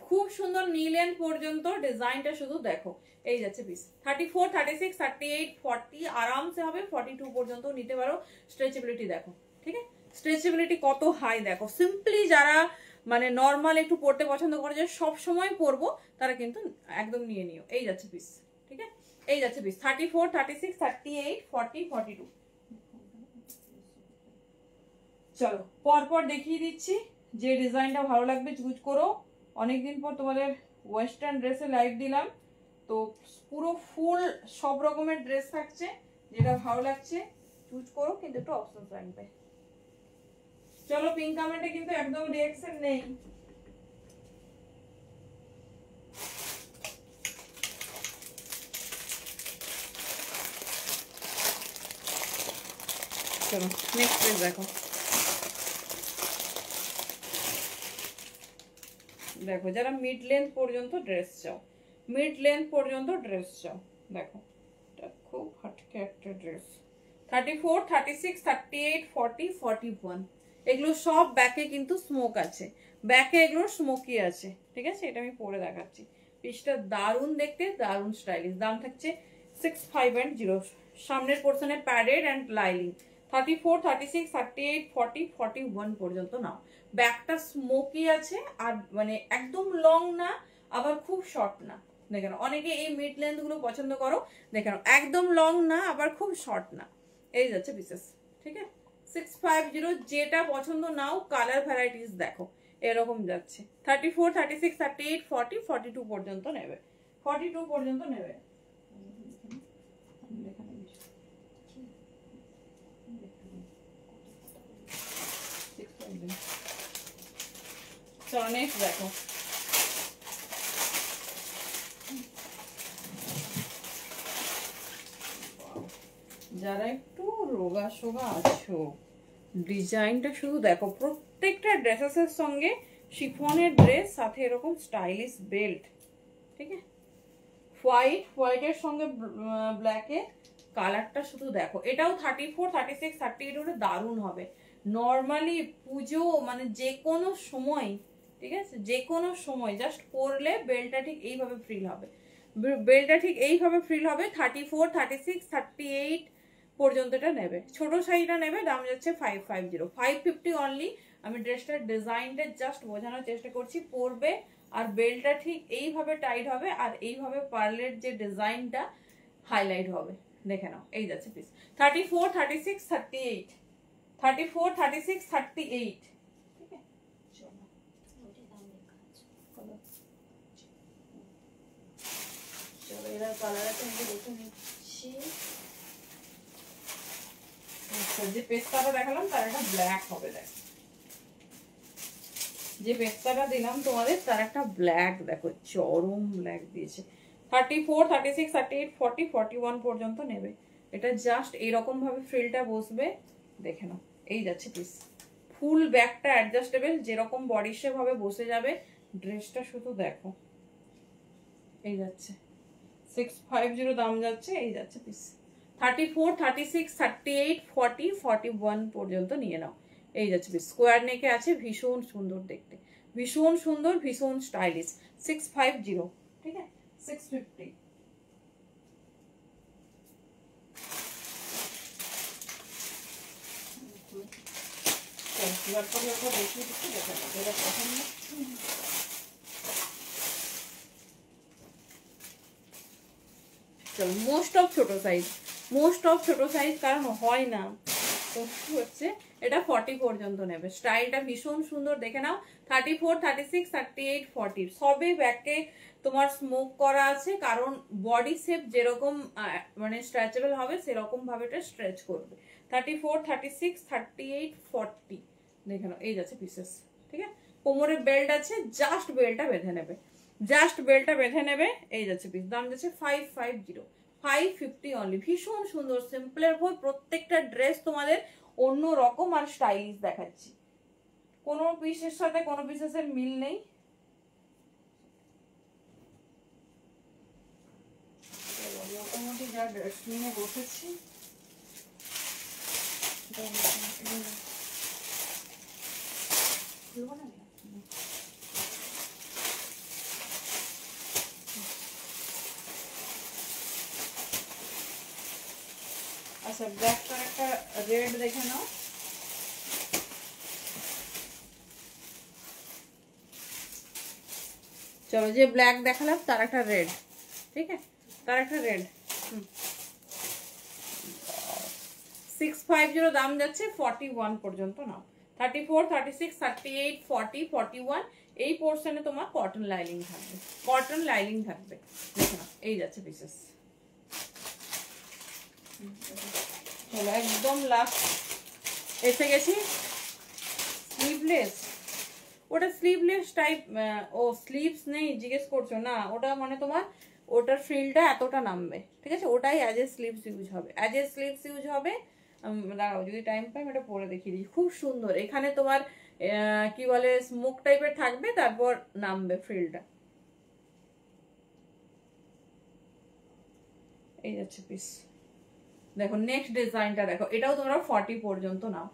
[SPEAKER 1] খুব সুন্দর নি লেন্থ পর্যন্ত ডিজাইনটা শুধু দেখো, এই যাচ্ছে পিস। 34, 36, 38, 40 আরামসে হবে, 42 পর্যন্ত নিতে পারো। স্ট্রেচেবিলিটি দেখো, ঠিক আছে স্ট্রেচেবিলিটি কত হাই দেখো। সিম্পলি যারা মানে নর্মাল একটু পড়তে পছন্দ করে, যে সব সময় পরবো, তারা কিন্তু একদম নিয়ে নিও। এই যাচ্ছে পিস, ঠিক আছে এই যাচ্ছে পিস। 34, 36, 38, 40, 42 চলো পরপর দেখিয়ে দিচ্ছি, যে ডিজাইনটা ভালো লাগবে চুজ করো। অনেকদিন পর তোমাদের ওয়েস্টার্ন ড্রেসে লাইভ দিলাম, তো পুরো ফুল সব রকমের ড্রেস থাকছে, যেটা ভালো লাগছে চুজ করো, কিন্তু একটু অপশন রাখবে। চলো পিঙ্ক কমেন্টে কিন্তু একদম রিঅ্যাকশন নেই। চলো নেক্সট ড্রেস দেখো। দেখো যারা মিড লেন্থ পর্যন্ত ড্রেস চাও, মিড লেন্থ পর্যন্ত ড্রেস চাও, দেখো এটা খুব হাটকে একটা ড্রেস। 34, 36, 38, 40, 41 এগুলো সব ব্যাকে কিন্তু স্মোক আছে, ব্যাকে এগুলো স্মোকি আছে, ঠিক আছে এটা আমি পরে দেখাচ্ছি। পিসটা দারুণ দেখতে, দারুণ স্টাইলিশ। দাম থাকছে 6510। সামনের পোর্শনে প্যাডেড অ্যান্ড লাইলিং। 34, 36, 38, 40, 41 পর্যন্ত নাও। ব্যাকটা স্মোকি আছে আর মানে একদম লং না আবার খুব শর্ট না। দেখে নাও, অনেকে এই মিড লেন্থ গুলো পছন্দ করো। দেখে নাও, একদম লং না আবার খুব শর্ট না, এই যাচ্ছে পিসেস। ঠিক আছে, 650, যেটা পছন্দ নাও, কালার ভ্যারাইটিস দেখো এরকম যাচ্ছে। 34, 36, 38, 40, 42 পর্যন্ত নেবে, 42 পর্যন্ত নেবে। চলো নেক্সট দেখো। যারা একটু রোগা সোগা আছো, ডিজাইনটা শুধু দেখো। প্রত্যেকটা ড্রেসেসের সঙ্গে শিফনের ড্রেস, সাথে এরকম স্টাইলিশ বেল্ট। ঠিক আছে, হোয়াইটের সঙ্গে ব্ল্যাকের কালারটা শুধু দেখো। এটাও 34, 36, 38 হলে দারুণ হবে। নর্মালি পুজো মানে যে কোনো সময়, ঠিক আছে, যে কোনো সময় জাস্ট পরলে বেলটা ঠিক এইভাবে ফ্রিল হবে, বেলটা ঠিক এইভাবে ফ্রিল হবে। 34, 36, 38 পর্যন্ত এটা নেবে। ছোট সাইজটা নেবে, দাম যাচ্ছে 550, 550 অনলি। আমি ড্রেসটার ডিজাইনটা জাস্ট বোঝানোর চেষ্টা করছি। পরবে আর বেলটা ঠিক এইভাবে টাইট হবে, আর এইভাবে পার্লের যে ডিজাইনটা হাইলাইট হবে। দেখে নাও, এই যাচ্ছে পিস। 34, 36, 38, 34, 36, 38। ঠিক আছে, চলো এরা কালারটা আমি দেখে নিচ্ছি। যে পেস্তাটা দেখালাম তার একটা ব্ল্যাক হবে, দেখো যে পেস্তাটা দিলাম তোমাদের তার একটা ব্ল্যাক দেখো, চরম ব্ল্যাক দিয়েছে। 34, 36, 38, 40, 41 পর্যন্ত নেবে। এটা জাস্ট এইরকম ভাবে ফ্রিলটা বসবে, দেখে নাও, এই যাচ্ছে পিস। ফুল ব্যাকটা অ্যাডজাস্টেবল, যেরকম বডি শেপ হবে বসে যাবে। ড্রেসটা শুধু দেখো, এই যাচ্ছে 650 দাম যাচ্ছে, এই যাচ্ছে পিস। 34, 36, 38, 40, 41 পর্যন্ত নিয়ে নাও, এই যাচ্ছে পিস। স্কোয়ার নেকে আছে, ভীষণ সুন্দর দেখতে, ভীষণ সুন্দর, ভীষণ স্টাইলিশ। 650, ঠিক আছে, 650। দেখিয়ে দিচ্ছি, দেখে নাও যেটা পছন্দ। চলো মোস্ট অফ ছোট সাইজ, মোস্ট অফ ছোট সাইজ, কারণ হয় না তো হচ্ছে। এটা 40 পর্যন্ত নেবে। স্টাইলটা ভীষণ সুন্দর, দেখে নাও। 34, 36, 38, 40 সবে ব্যাকে তোমার স্মোক করা আছে, কারণ বডি শেপ যেরকম মানে স্ট্রেচেবল হবে সেরকম ভাবে এটা স্ট্রেচ করবে। 34, 36, 38, 40 দেখে নাও, এই যাচ্ছে পিসেস। ঠিক আছে, কোমরে বেল্ট আছে, জাস্ট বেল্টটা বেঁধে নেবে, জাস্ট বেল্টটা বেঁধে নেবে, এই যাচ্ছে পিস। দাম যাচ্ছে 550, 550 অনলি। ভীষণ সুন্দর সিম্পলের ভোর, প্রত্যেকটা ড্রেস তোমাদের অন্য রকম আর স্টাইলিশ দেখাচ্ছি। কোনো পিসের সাথে কোনো পিসের মিল নেই। মোটামুটি যা ড্রেস নিয়ে বসেছি, খুলবো না। আচ্ছা, ব্ল্যাকটার একটা রেড দেখে নাও। চলো, যে ব্ল্যাক দেখালাম তার একটা রেড, ঠিক আছে, তার একটা রেড। 650 দাম যাচ্ছে, 41 পর্যন্ত নাও। 34, 36, 38, 40, 41 এই পোর্শনে তোমার কটন লাইনিং থাকবে, কটন লাইনিং থাকবে। দেখো না, এই যাচ্ছে পিসেস। চলো একদম লাস্ট এসে গেছি। স্লিভলেস, ওটা স্লিভলেস টাইপ। ও স্লিভস নেই জিজ্ঞেস করছো না, ওটা মানে তোমার ওটার ফ্রিলটা এতটা নামবে, ঠিক আছে, ওটাই অ্যাজ এ স্লিভস ইউজ হবে, অ্যাজ এ স্লিভস ইউজ হবে। দাঁড়াও যদি টাইম পাই এটা পরে দেখিয়ে দিই, খুব সুন্দর। এখানে তোমার কি বলে স্মোক টাইপের থাকবে, তারপর নামবে ফ্রিলটা, এই যাচ্ছে পিস। দেখো নেক্সট ডিজাইনটা দেখো, এটাও তোমরা 40 পর্যন্ত নাও,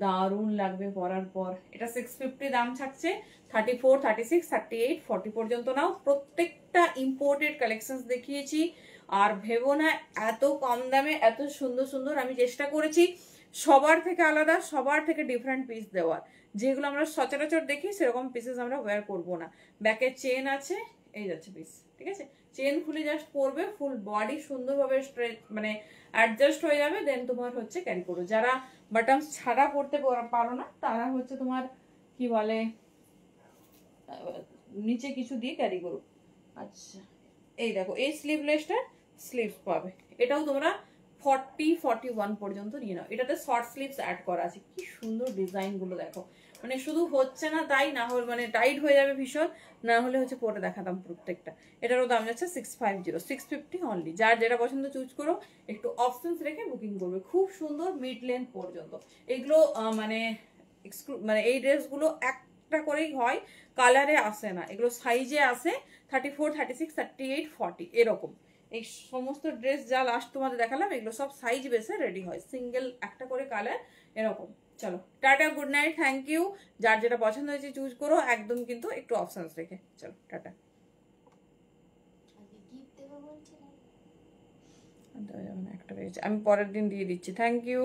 [SPEAKER 1] দারুণ লাগবে পরার পর। এটা 650 দাম থাকছে। 34, 36, 38, 40 পর্যন্ত নাও। প্রত্যেকটা ইম্পোর্টেড কালেকশনস দেখিয়েছি, আর ভেবো না এত কম দামে এত সুন্দর সুন্দর। আমি চেষ্টা করেছি সবার থেকে আলাদা, সবার থেকে ডিফারেন্ট পিস দেওয়ার, যেগুলো আমরা সচরাচর দেখি সেরকম পিসেস আমরা ওয়্যার করবো না। ব্যাকে চেন আছে, এই যাচ্ছে পিস, ঠিক আছে? চেন খুলে জাস্ট পরবে, ফুল বডি সুন্দরভাবে স্ট্রেচ মানে অ্যাডজাস্ট হয়ে যাবে, দেন তোমার হচ্ছে ক্যারি করো। যারা বাটনস ছাড়া পরতে পারো না তারা হচ্ছে তোমার কি বলে নিচে কিছু দিয়ে ক্যারি করো। আচ্ছা এই দেখো এই স্লিভলেসটা স্লিভস পাবে, এটাও তোমরা 40-41 পর্যন্ত নিয়ে নাও। এটাতে শর্ট স্লিভস অ্যাড করা আছে, কি সুন্দর ডিজাইন গুলো দেখো। মানে শুধু হচ্ছে না তাই, না হলে মানে টাইট হয়ে যাবে ভীষণ, না হলে হচ্ছে পরে দেখাতাম প্রত্যেকটা। এটারও দাম যাচ্ছে 650, 650 অনলি। যার যেটা পছন্দ চুজ করো, একটু অপশনস রেখে বুকিং করবে। খুব সুন্দর মিড লেন্থ পর্যন্ত এগুলো মানে মানে এই ড্রেসগুলো একটা করেই হয়, কালারে আসে না, এগুলো সাইজে আসে 34, 36, 38, 40 এরকম। এই সমস্ত ড্রেস যা লাস্ট তোমাদের দেখালাম এগুলো সব সাইজ বেসে রেডি হয়, সিঙ্গেল একটা করে কালার এরকম। চলো টাটা, গুড নাইট, থ্যাংক ইউ। যার যেটা পছন্দ হয়েছে চুজ করো, একদম কিন্তু একটু অপশনস রেখে। চলো টাটা। একটা আমি পরের দিন দিয়ে দিচ্ছি। Thank you.